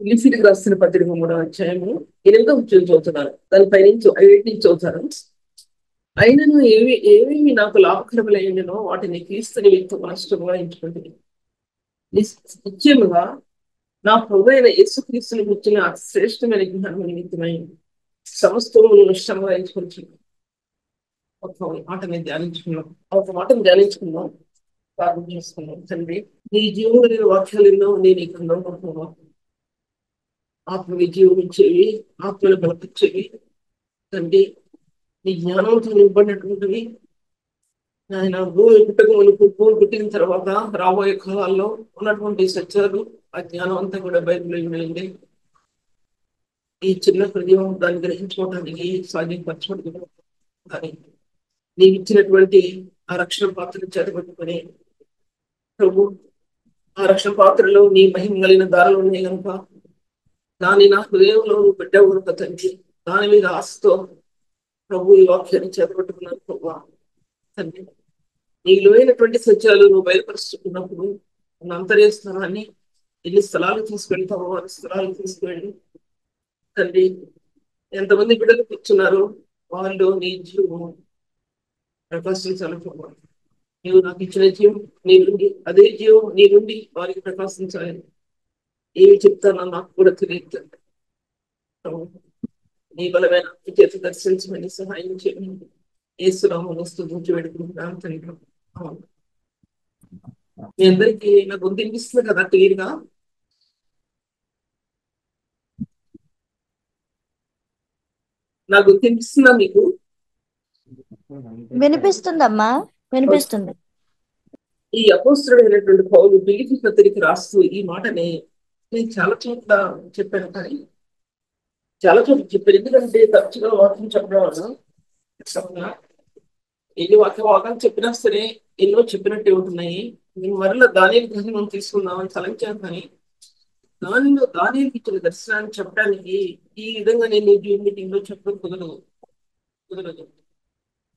ఫిలిప్పీయులకు రాసిన పత్రిక 3వ అధ్యాయము 8వ వచనం చదువుతున్నాను. దానిపై నుంచి 8 నుంచి చదువుతాను. అయినను ఏవేమి నాకు లాభకరములైననో వాటిని క్రీస్తు నిమిత్తము నష్టముగా ఎంచుకుంటుంది. నిశ్చయముగా నా ప్రభు అయిన యేసుక్రీస్తుని గురించిన అతి శ్రేష్టమైన జ్ఞానం నిమిత్తమై సమస్తమును నష్టముగా ఎంచుకుంటున్నాను. ఒక మాటను ధ్యానించుకుందాం. ప్రార్థన చేసుకుందాం. తండ్రి, నీ జీవమైన వాక్యాలు ఎన్నో నేను ఇక్కడ నమ్ముకుంటున్నాను. ఆత్మని జీవించేవి, ఆత్మను బలపరిచేవి తండ్రి. నీ జ్ఞానంతో నింపడినటువంటివి ఆయన భూమి భూమి పుట్టిన తర్వాత రాబోయే కాలాల్లో ఉన్నటువంటి సత్యాలు, ఆ జ్ఞానం అంతా కూడా బైబిల్ వెళ్ళండి. ఈ చిన్న హృదయం దాన్ని గ్రహించుకోవడానికి సాధ్యపరచబడుతుంది. కానీ నీకు ఇచ్చినటువంటి ఆ రక్షణ పాత్రను చేతపట్టుకొని ప్రభు, ఆ రక్షణ పాత్రలో నీ మహిమ కలిగిన దారులు ఉన్నాయి కనుక దాన్ని నా హృదయంలో పెట్టావు కనుక తండ్రి, దాని మీద ఆశతో ప్రభు ఈ వాక్యాన్ని చేతపట్టుకున్నాను. ప్రభు తండ్రి, నీలో అయినటువంటి సత్యాలు నువ్వు బయలుపరుచుకున్నప్పుడు ఉన్న అంతర్య స్థానాన్ని ఎన్ని స్థలాలు తీసుకెళ్తావో అన్ని స్థలాలు తీసుకెళ్ళి తండ్రి, ఎంతమంది బిడ్డలు కూర్చున్నారో వాళ్ళు నీ జీవం ప్రకాశించాలి ప్రభు. నీవు నాకు ఇచ్చిన జీవం నీ నుండి, అదే జీవం నీ నుండి వారికి ప్రకాశించాలి. ఏమి చెప్తానో నాకు కూడా తెలియదు. నీ బలమైన చేతి దర్శించమని సహాయం చేయండి. యేసునామములో స్తుతించి వేడుకుంటున్నాను తండ్రి. మీ అందరికీ నాకు గొంతు వినిపిస్తుంది కదా క్లియర్ గా? నా గొంతు వినిపిస్తుందా మీకు? వినిపిస్తుందమ్మా, వినిపిస్తుంది. ఈ అపోస్తలుడైనటువంటి పౌలు ఫిలిప్పీ పత్రిక రాస్తూ ఈ మాటని నేను చాలా చోట్ల చెప్పాను. కానీ చాలా చోట్ల చెప్పాను. ఎందుకంటే తరచుగా వాక్యం చెప్పడం వల్ల ఎన్ని వాక్యాలు చెప్పినా సరే ఎన్నో చెప్పినట్టే ఉంటున్నాయి. నేను మరలా దానియేలు గ్రంథం తీసుకుందామని తలంచాను. కానీ దానియేలుకి ఇచ్చిన దర్శనాన్ని చెప్పడానికి ఈ విధంగా నేను జూమ్ మీటింగ్ లో చెప్పడం కుదరదు.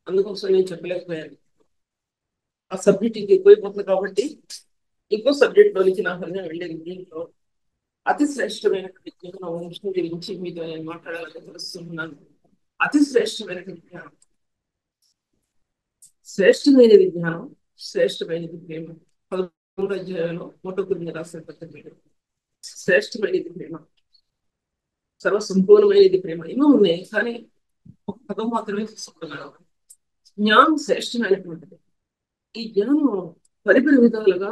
అందుకోసం నేను చెప్పలేకపోయాను. ఆ సబ్జెక్ట్ ఇంక ఎక్కువైపోతుంది కాబట్టి ఇంకో సబ్జెక్ట్ లోనికి నా హృదయం వెళ్ళేది. దీంట్లో అతి శ్రేష్టమైనటువంటి విషయం గురించి మీతో నేను మాట్లాడాలని తెలుస్తున్నాను. అతి శ్రేష్టమైనటువంటి జ్ఞానం, శ్రేష్టమైనది జ్ఞానం, శ్రేష్టమైనది ప్రేమ. 13వ అధ్యాయంలో 1 కొరింథీయులకు రాసిన పత్రిక, శ్రేష్టమైనది ప్రేమ, సర్వసంపూర్ణమైనది ప్రేమ. ఎన్నో ఉన్నాయి కానీ ఒక పదం మాత్రమే తీసుకుంటున్నాను. జ్ఞానం శ్రేష్టమైనటువంటిది. ఈ జ్ఞానం పరిపరి విధాలుగా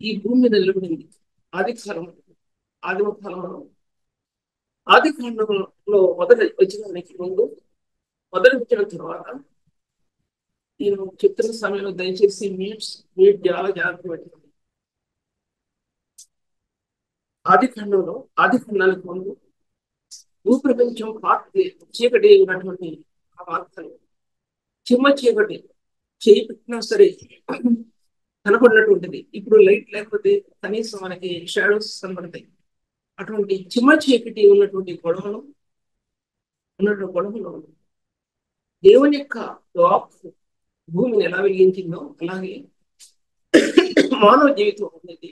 ఈ భూమి మీద నిలబడింది. ఆదిమ కాలంలో ఆది కాండంలో మొదటి వచ్చినానికి ముందు, మొదటి వచ్చిన తర్వాత నేను చెప్తున్న సమయంలో దయచేసి మీట్ చాలా జాగ్రత్త పెట్టండి. ఆది ఖండానికి ముందు భూప్రపంచం చీకటి ఉన్నటువంటి ఆ వార్తలు, చిమ్మ చీకటి చేయి పెట్టినా సరే కనపడినటువంటిది. ఇప్పుడు లైట్ లేకపోతే కనీసం మనకి షాడోస్ కనపడతాయి. అటువంటి చిమ్మ చీకటి ఉన్నటువంటి గొడవలు దేవుని యొక్క వాక్కు భూమిని ఎలా వెలిగించిందో అలాగే మానవ జీవితం అనేది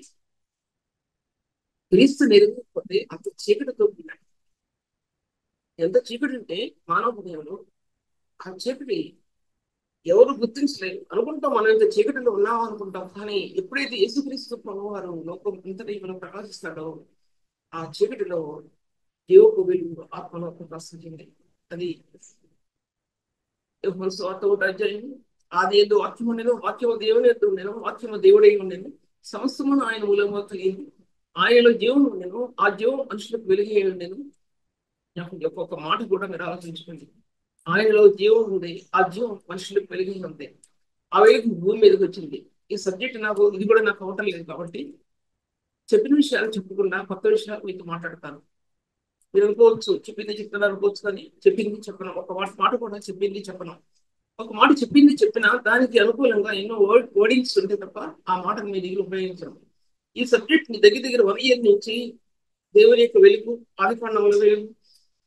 క్రీస్తు నెరవేరకపోతే అంత చీకటితో ఉన్నాడు. ఎంత చీకటి అంటే మానవ హృదయంలో ఆ చీకటి ఎవరు గుర్తించలేరు. అనుకుంటాం మనం ఇంత చీకటిలో ఉన్నాం అనుకుంటాం. కానీ ఎప్పుడైతే యేసుక్రీస్తు ప్రభువారు లోకం ఇంతటి మనం ప్రకాశిస్తాడో ఆ చీకటిలో దేవుకు వెలుగు ఆత్మలో ప్రకాశించింది. అది స్వార్థ 1వ అధ్యాయం. ఆది యందు వాక్యం ఉండెను, వాక్యము దేవుని యొద్ద ఉండెను, వాక్యము దేవుడై ఉండెను, సమస్తమును ఆయన మూలంగా కలిగింది, ఆయనలో జీవం ఉండెను, ఆ జీవం మనుషులకు వెలుగై ఉండెను. నాకు ఒక్కొక్క మాట కూడా మీరు ఆలోచించుకోండి. ఆయనలో జీవం ఉంది, ఆ జీవం మనుషులకు వెలుగై ఉంది, ఆ వెలుగు భూమి మీదకి వచ్చింది. ఈ సబ్జెక్ట్ ఇది కూడా నాకు అవటం లేదు కాబట్టి చెప్పిన విషయాలు చెప్పకుండా కొత్త విషయాలు మీతో మాట్లాడతాను. మీరు అనుకోవచ్చు చెప్పింది చెప్తున్నారు అనుకోవచ్చు, కానీ చెప్పింది చెప్పను. ఒక మాట కూడా చెప్పింది చెప్పను. ఒక మాట చెప్పింది చెప్పినా దానికి అనుకూలంగా ఎన్నో వర్డింగ్స్ ఉంటే తప్ప ఆ మాటను మీ దగ్గర ఉపయోగించడం. ఈ సబ్జెక్ట్ మీ దగ్గర 1 year నుంచి దేవుని యొక్క వెలుగు, ఆదికాండంలో వెలుగు,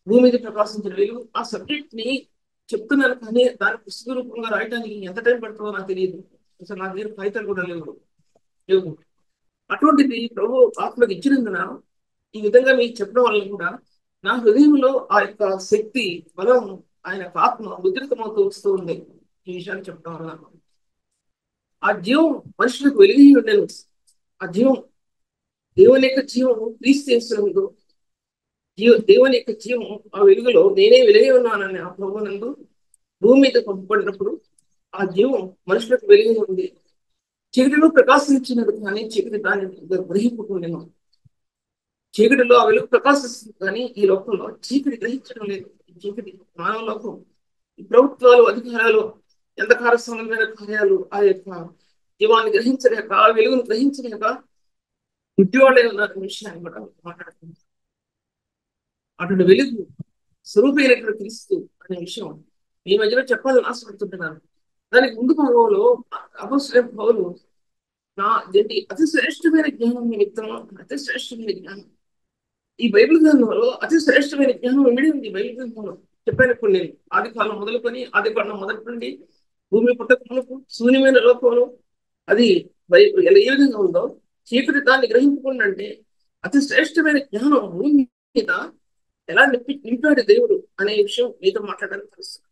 భూమి మీద ప్రకాశించిన వెలుగు, ఆ సబ్జెక్ట్ ని చెప్తున్నాను. కానీ దాని పుస్తక రూపంగా రాయడానికి ఎంత టైం పడుతుందో నాకు తెలియదు. అసలు నా దగ్గర ఫలితాలు కూడా లేవు. అటువంటిది ప్రభు ఆత్మకి ఇచ్చినందున ఈ విధంగా మీకు చెప్పడం వల్ల కూడా నా హృదయంలో ఆ యొక్క శక్తి, బలం, ఆయన యొక్క ఆత్మ ముద్రితమవుతూ వస్తూ ఉంది. ఈ విషయాలు చెప్పడం వల్ల ఆ జీవం మనుషులకు వెలిగి ఉండేది. ఆ జీవం, దేవుని యొక్క జీవం క్రీస్తు యేసునందు, దేవుని యొక్క జీవం ఆ వెలుగులో నేనే వెలిగి ఉన్నానని ఆ ప్రభువునందు భూమి మీద పంపబడినప్పుడు ఆ జీవం మనుషులకు వెలిగి ఉంది. చీకటిలో ప్రకాశించినది కానీ చీకటి దాన్ని గ్రహింపుకుండేను. చీకటిలో ఆ వెలుగు ప్రకాశిస్తుంది కానీ ఈ లోకంలో చీకటి గ్రహించడం లేదు. ఈ చీకటి మానవ లోకం, ఈ ప్రభుత్వాలు, అధికారాలు, అంధకార సంబంధమైన కార్యాలు ఆ యొక్క జీవాన్ని గ్రహించలేక, ఆ వెలుగును గ్రహించలేక గుడ్డివాళ్ళైన ఉన్న విషయాన్ని కూడా మాట్లాడుతుంది. అటువంటి వెలుగు స్వరూపమైనటువంటి క్రీస్తు అనే విషయం ఈ మధ్యలో చెప్పాలని ఆశపడుతుంటున్నాను. దానికి ముందు భాగంలో అపొస్తలుడైన పౌలు నా అతి శ్రేష్టమైన జ్ఞానం నిమిత్తం, అతి శ్రేష్టమైన జ్ఞానం ఈ బైబిల్ గ్రంథంలో అతి శ్రేష్టమైన జ్ఞానం ఇమిడి ఉంది. బైబిల్ గ్రంథంలో చెప్పాను. ఇప్పుడు నేను ఆది కాలం మొదలుకొని, ఆది కాలం మొదటి నుండి భూమి పుట్టకమునకు శూన్యమైన లోకంలో అది ఎలా ఏ విధంగా ఉందో చీకటి దాన్ని గ్రహించుకుంటే అతి శ్రేష్టమైన జ్ఞానం భూమి మీద ఎలా నింపాడు దేవుడు అనే విషయం మీతో మాట్లాడడానికి తెలుస్తుంది.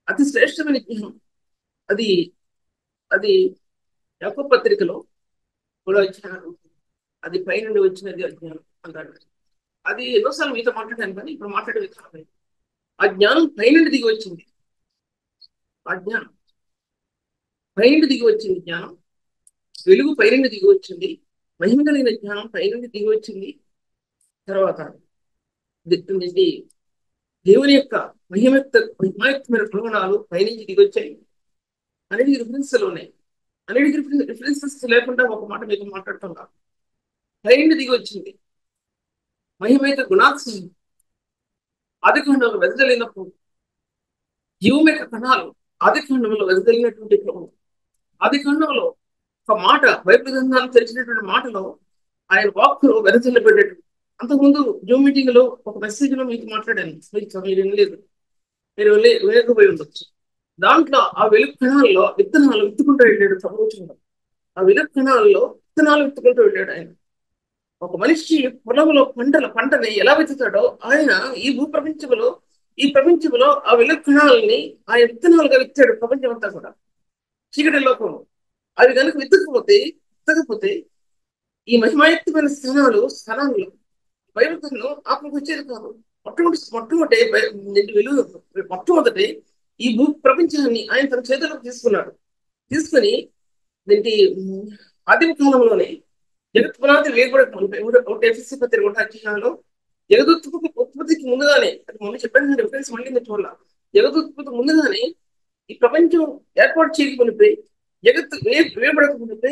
అతి శ్రేష్టమైన జ్ఞానం అది అది యాకోబు పత్రికలో కూడా ఇచ్చినారు. అది పైనుండి వచ్చినది అజ్ఞానం అంటాడు. అది ఎన్నోసార్లు మీతో మాట్లాడాను కానీ ఇప్పుడు మాట్లాడే విధానం ఆ జ్ఞానం పైనుండి దిగి వచ్చింది. ఆ జ్ఞానం పైనుండి దిగి వచ్చింది. జ్ఞానం వెలుగు పైనుండి దిగి వచ్చింది. మహిమ కలిగిన జ్ఞానం పైనుండి దిగి వచ్చింది. తర్వాత దేవుని యొక్క మహిమాయుక్తమైన ప్రమాణాలు పైనుంచి దిగి వచ్చాయి. అన్నిటికీ రిఫరెన్స్లు ఉన్నాయి. అన్నిటికీ రిఫరెన్సెస్ లేకుండా ఒక మాట మీకు మాట్లాడుతున్నా. పైనుండి దిగి వచ్చింది మహిమైక గుణాత్సం ఆది ఖండంలో వెదజల్లినప్పుడు, జీవం యొక్క కణాలు ఆది ఖండంలో వెదజల్లినటువంటి ప్రభు ఆది ఖండంలో ఒక మాట, బైబిల్ గ్రంథాన్ని తెలిసినటువంటి మాటలో ఆయన వాక్కులో వెదజల్లబడ్డట్టు. అంతకుముందు జూమ్ మీటింగ్ లో ఒక మెసేజ్ లో మీకు మాట్లాడాను. మీరు వినలేదు, మీరు వినకపోయి ఉండొచ్చు. దాంట్లో ఆ వెలుగు కణాల్లో విత్తనాలు విత్తుకుంటూ వెళ్ళాడు ప్రభుత్వం. ఆ వెలుగు కణాల్లో విత్తనాలు విత్తుకుంటూ వెళ్ళాడు ఆయన. ఒక మనిషి పొలంలో పంటని ఎలా విత్తుతాడో ఆయన ఈ ప్రపంచంలో ఆ వెలుగు కణాలని ఆయన విత్తనాలుగా విత్తాడు. ప్రపంచం అంతా కూడా చీకటి లోకంలో అవి కనుక విత్తకపోతే ఈ మహిమాయుక్తమైన స్థానాల్లో బైబిల్ ఆత్మకు వచ్చేది కాదు. మొట్టమొదటి ఈ భూ ప్రపంచాన్ని ఆయన తన చేతులకు తీసుకుని దీనికి ఆదిమ కాలంలోనే జగత్ పునాది వేయబడే ఎఫ్ఎస్సి పత్రిక 1 అధ్యాయంలో జగదుత్పత్తికి ముందుగానే, అది మమ్మీ చెప్పాను రిఫరెన్స్ మళ్ళీ నేను చూడాల. జగదుత్పత్తి ముందుగానే ఈ ప్రపంచం ఏర్పాటు చేయకపోయి, జగత్తు వేయబడకపోతే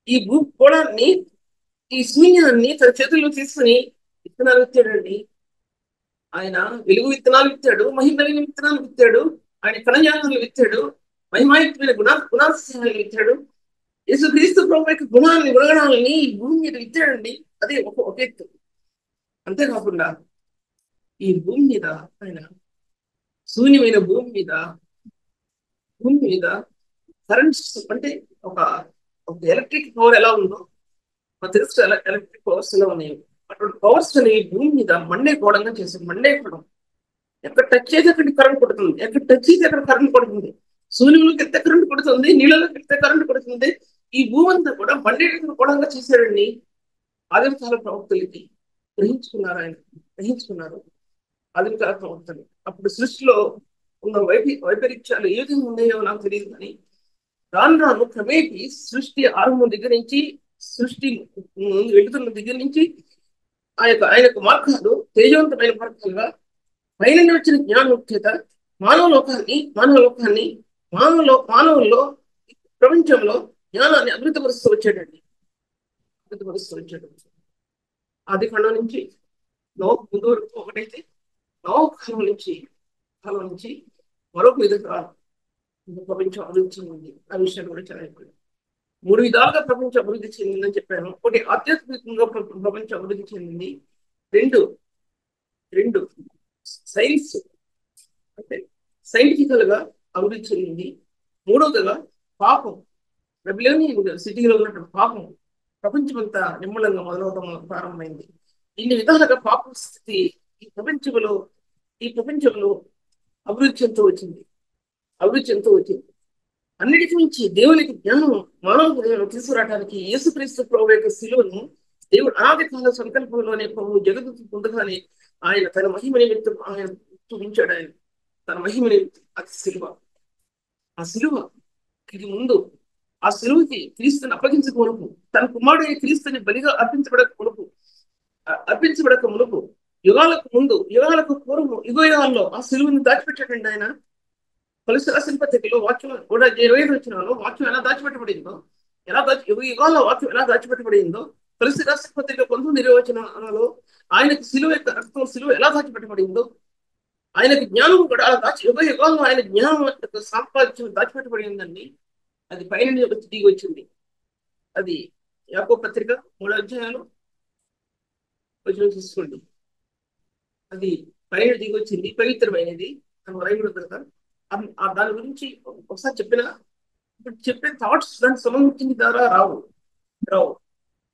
ఈ భూగోళాన్ని, ఈ శూన్యాన్ని తన చేతుల్లో తీసుకుని విత్తనాలు విత్తాడండి. ఆయన వెలుగు విత్తనాలు విత్తాడు, మహిమలిగిన విత్తనాలు విత్తాడు, ఆయన కణజాలను విత్తాడు, మహిమాయుక్తమైన గుణాశయాలు విత్తాడు. యేసుక్రీస్తు ప్రభు యొక్క గుణగణాలని ఈ భూమి మీద విత్తాడండి. అదే ఒక ఎత్తు. అంతేకాకుండా ఈ భూమి మీద ఆయన శూన్యమైన భూమి మీద కరెంట్స్ అంటే ఒక ఎలక్ట్రిక్ పవర్ ఎలా ఉందో మనకు తెలుసు. ఎలక్ట్రిక్ పవర్స్ ఎలా ఉన్నాయి. అటువంటి పవర్స్ అని భూమి మీద మండేకోవడంగా చేశారు. మండేకోవడం, ఎక్కడ టచ్ చేసి అక్కడ కరెంట్ కొడుతుంది, ఎక్కడ టచ్ చేసి అక్కడ కరెంట్ కొడుతుంది. సూర్యులోకి వెళ్తే కరెంట్ కొడుతుంది, నీళ్ళలోకి వెళ్తే కరెంట్ కొడుతుంది. ఈ భూమి అంతా కూడా మండేకోవడంగా చేశారండి. ఆదిమకాల ప్రవక్తలకి గ్రహించుకున్నారు ఆదిమకాల ప్రవక్తలు. అప్పుడు సృష్టిలో ఉన్న వైపరీత్యాలు ఏ విధంగా ఉన్నాయో నాకు తెలియదు కానీ రాను క్రమేపీ సృష్టి ఆరంభం దగ్గర నుంచి, సృష్టి వెళుతున్న దగ్గర నుంచి ఆయన యొక్క మార్గాలు తేజవంతమైన మార్గాలుగా పైన వచ్చిన జ్ఞానం చేత మానవుల్లో ప్రపంచంలో జ్ఞానాన్ని అభివృద్ధిపరుస్తూ వచ్చాడు. ఆది ఖండం నుంచి ముందు వరకు ఒకటైతే కాలం నుంచి మరొక విధంగా ప్రపంచం అభివృద్ధి చెందింది. ఆ విషయాలు కూడా చాలా ఎక్కువ. 3 విధాలుగా ప్రపంచం అభివృద్ధి చెందిందని చెప్పాను. ఒకటి ఆధ్యాత్మికంగా ప్రపంచం అభివృద్ధి చెందింది. రెండు సైన్స్ అంటే సైంటిఫికల్ గా అభివృద్ధి చెందింది. మూడవదిగా పాపం, బబిలోనియన్ సిటీలో ఉన్నటువంటి పాపం ప్రపంచమంతా నిమ్మలంగా మొదలవడం ప్రారంభమైంది. ఇన్ని విధాలుగా పాప స్థితి ఈ ప్రపంచంలో ఈ ప్రపంచంలో అభివృద్ధి చెందుతూ వచ్చింది. అభివృద్ధి చెందుతూ వచ్చింది. అన్నిటికీ మించి దేవునికి జ్ఞానం మానవ తీసుకురావడానికి యేసుక్రీస్తు ప్రభు యొక్క శిలువను దేవుడు అనాది కాల సంకల్పంలోనే ప్రభు జగత్తు పొందగానే ఆయన తన మహిమ నిమిత్తం ఆయన చూపించాడు. ఆయన తన మహిమ నిమిత్తం అది శిలువ. ఆ శిలువ ఇది ముందు ఆ శిలువకి క్రీస్తుని అప్పగించక మునుపు, తన కుమారుడైన క్రీస్తుని బలిగా అర్పించబడక మునుపు, యుగాలకు ముందు, యుగాలకు పూర్వము, యుగాల్లో ఆ శిలువని దాచిపెట్టాడండి ఆయన. కొలస్సీ రాసిన పత్రికలో వాక్యం కూడా 25 వచ్చినాలో వాక్యం ఎలా దాచిపెట్టబడిందో, యుగాల్లో వాక్యం ఎలా దాచిపెట్టబడిందో, కొలస్సీ రాసిన పత్రిక 19 వచనాలలో ఆయనకు శిలువ యొక్క రక్తం, శిలువ ఎలా దాచిపెట్టబడిందో, ఆయనకు జ్ఞానం కూడా అలా యుగాల్లో ఆయన జ్ఞానం యొక్క సాంపాద్యం దాచిపెట్టబడిందండి. అది పైన దిగి వచ్చింది. అది యాకోబు పత్రిక 3 అధ్యాయాలు వచనం చూసుకోండి. అది పైన దిగి వచ్చింది, పవిత్రమైనది అని వ్రాయబడింది కదా. దాని గురించి ఒకసారి ఇప్పుడు చెప్పే థాట్స్ దానికి సంబంధించిన ద్వారా రావు.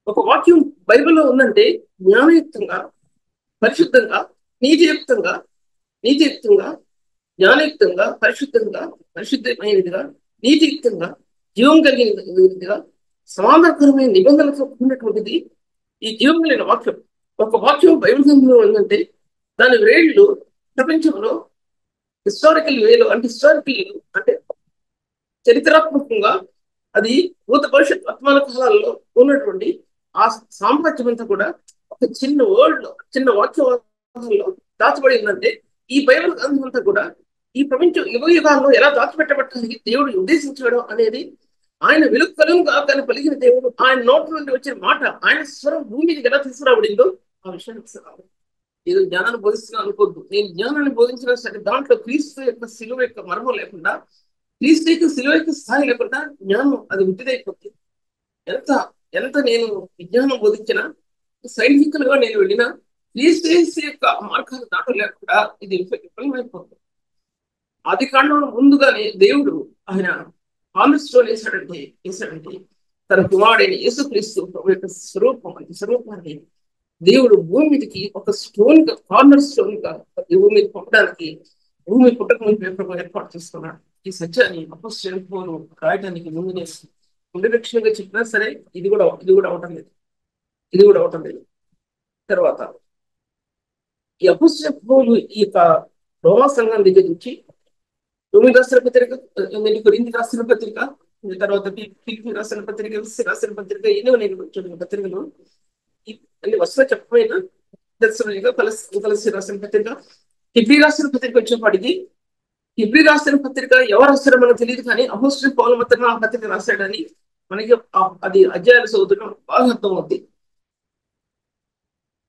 ఒక వాక్యం బైబిల్లో ఉందంటే జ్ఞానయుక్తంగా, పరిశుద్ధంగా, నీతియుక్తంగా, జ్ఞానయుక్తంగా, పరిశుద్ధమైనదిగా, నీతియుక్తంగా, జీవం కలిగినదిగా, సమాధానకరమైన నిబంధనలతో కూడినటువంటిది ఈ జీవం కలిగిన వాక్యం. ఒక వాక్యం బైబిల్ గ్రంథంలో ఉందంటే దాని వేళ్ళు ప్రపంచంలో హిస్టారికల్ అంటే చరిత్రాత్మకంగా అది భూత భవిష్యత్ వర్తమాన కాలాల్లో ఉన్నటువంటి ఆ సామ్రాజ్యం అంతా కూడా ఒక చిన్న చిన్న వాక్యంలో దాచబడిందంటే ఈ బైబిల్ గ్రంథం అంతా కూడా ఈ ప్రపంచం యుగాల్లో ఎలా దాచిపెట్టబట్టడానికి దేవుడు ఉద్దేశించాడు అనేది, ఆయన వెలుగు కలుగుగా కానీ పలికిన దేవుడు ఆయన నోటి నుండి వచ్చిన మాట, ఆయన స్వరం భూమికి ఎలా తీసుకురాబడిందో ఆ విషయాన్ని తీసుకురావాలి. ఏదో జ్ఞానాన్ని బోధిస్తున్నా అనుకోద్దు. నేను జ్ఞానాన్ని బోధించిన సరే దాంట్లో క్రీస్తు యొక్క శిలువ యొక్క మర్మం లేకుండా, క్రీస్తు యొక్క శిలువ యొక్క స్థాయి లేకుండా జ్ఞానం అది ఉట్టిదైపోతుంది. ఎంత నేను విజ్ఞానం బోధించినా, సైంటిఫికల్ గా నేను వెళ్ళినా, క్రీస్తు యొక్క మార్గాలు దాటం లేకుండా ఇది విఫలమైపోతుంది. ఆది కాండంలో ముందుగానే దేవుడు ఆయన కాన్స్టో వేసాడంటే తన కుమారుడైన యేసుక్రీస్తు యొక్క స్వరూపాన్ని దేవుడు భూమి మీదకి ఒక స్టోన్ గా, కార్నర్ స్టోన్ గా భూమి మీద పంపడానికి భూమి పుట్టక ముందు ఏర్పాటు చేసుకున్నాడు. ఈ సత్యాన్ని అపోస్తలుల పౌలు రాయడానికి ముందునే పునరక్షణగా చెప్పినా సరే ఇది కూడా అవటం లేదు. తర్వాత ఈ అపోస్తలుల పౌలు ఈ యొక్క రోమా సంఘం దగ్గర నుంచి 9 రాసిన పత్రిక, కొరింథీ రాసిన పత్రిక, తర్వాత ఫిలిప్పీ రాసిన పత్రిక, రాసిన పత్రిక, ఎన్నో పత్రికలు అన్ని వరుసగా చెప్పకపోయినా కొలస్సీ రాసిన పత్రిక, హెబ్రీ రాసిన పత్రిక వచ్చేపాటికి, హెబ్రీ రాసిన పత్రిక ఎవరు రాస్తారో మనకు తెలియదు, కానీ అపోస్తలుల పౌలు మాత్రం ఆ పత్రిక రాశాడని మనకి అది అధ్యాయాలు చదువుతున్నాం బాగా అర్థం అవుతుంది.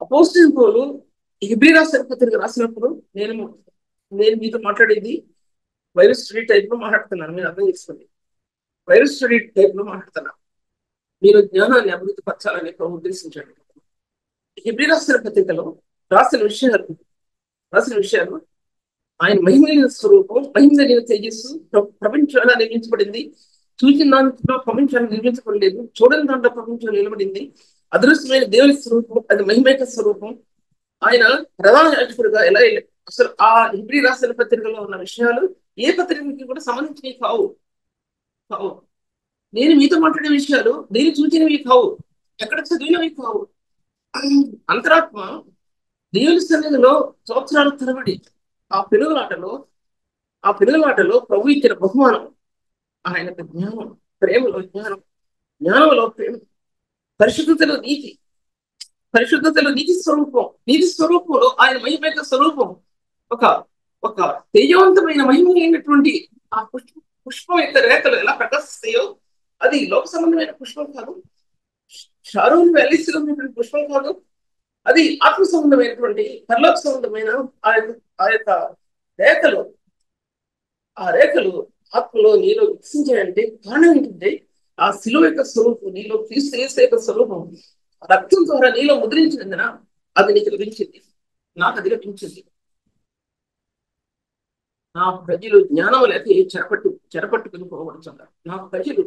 అపోస్తలుల పౌలు హెబ్రీ రాసిన పత్రిక రాసినప్పుడు నేను మీతో మాట్లాడేది వైరస్ స్టడీ టైప్ లో మాట్లాడుతున్నాను. మీరు అర్థం చేసుకోండి. వైరస్ స్టడీ టైప్ లో మాట్లాడుతున్నాను. మీరు జ్ఞానాన్ని అభివృద్ధి పరచాలని ఉద్దేశించండి. హెబ్రీ రాసిన పత్రికలో రాసిన విషయాలు ఆయన మహిమైన స్వరూపం, మహిమ తేజస్సు ప్రపంచం నిర్మించబడింది. చూసిన దాంట్లో ప్రపంచాన్ని నిర్మించబడలేదు, చూడని దాంట్లో ప్రపంచం నిలబడింది. అదృశ్యమైన దేవుని స్వరూపం, అది మహిమేక స్వరూపం. ఆయన ప్రధాన యాజకుడిగా ఎలా అసలు ఆ హెబ్రీ రాసిన పత్రికలో ఉన్న విషయాలు ఏ పత్రికకి కూడా సంబంధించినవి కావు. నేను మీతో మాట్లాడే విషయాలు నేను చూచినవి కావు, ఎక్కడ చదివినవి కావు. అంతరాత్మ దేవుని సన్నిధిలో సంవత్సరాల తరబడి ఆ పెనుగులాటలో ప్రభు ఇచ్చిన బహుమానం ఆయన జ్ఞానం, ప్రేమలో జ్ఞానంలో ప్రేమ, పరిశుద్ధతలో నీతి స్వరూపంలో ఆయన మహిమ స్వరూపం, ఒక తేజవంతమైన మహిమ అయినటువంటి ఆ పుష్పం యొక్క రేఖలు ఎలా ప్రకాశిస్తాయో అది లోక సంబంధమైన పుష్పం కాదు, షారోన్ వ్యాలీస్లో ఉన్నటువంటి పుష్పం కాదు, అది ఆత్మ సంబంధమైనటువంటి పరలోక సంబంధమైన ఆ యొక్క రేఖలు, ఆ రేఖలు ఆత్మలో నీలో వికసించాయంటే కారణం ఏంటంటే ఆ శిలువ యొక్క స్వరూపం నీలో, క్రీస్తు యేసు యొక్క స్వరూపం రక్తం ద్వారా నీలో ముద్రించినందున అది నీకు లభించింది, నాకు అది లభించింది. నా ప్రజలు జ్ఞానం లేక చెరపట్టుకుని పోవడుతున్నారు. నా ప్రజలు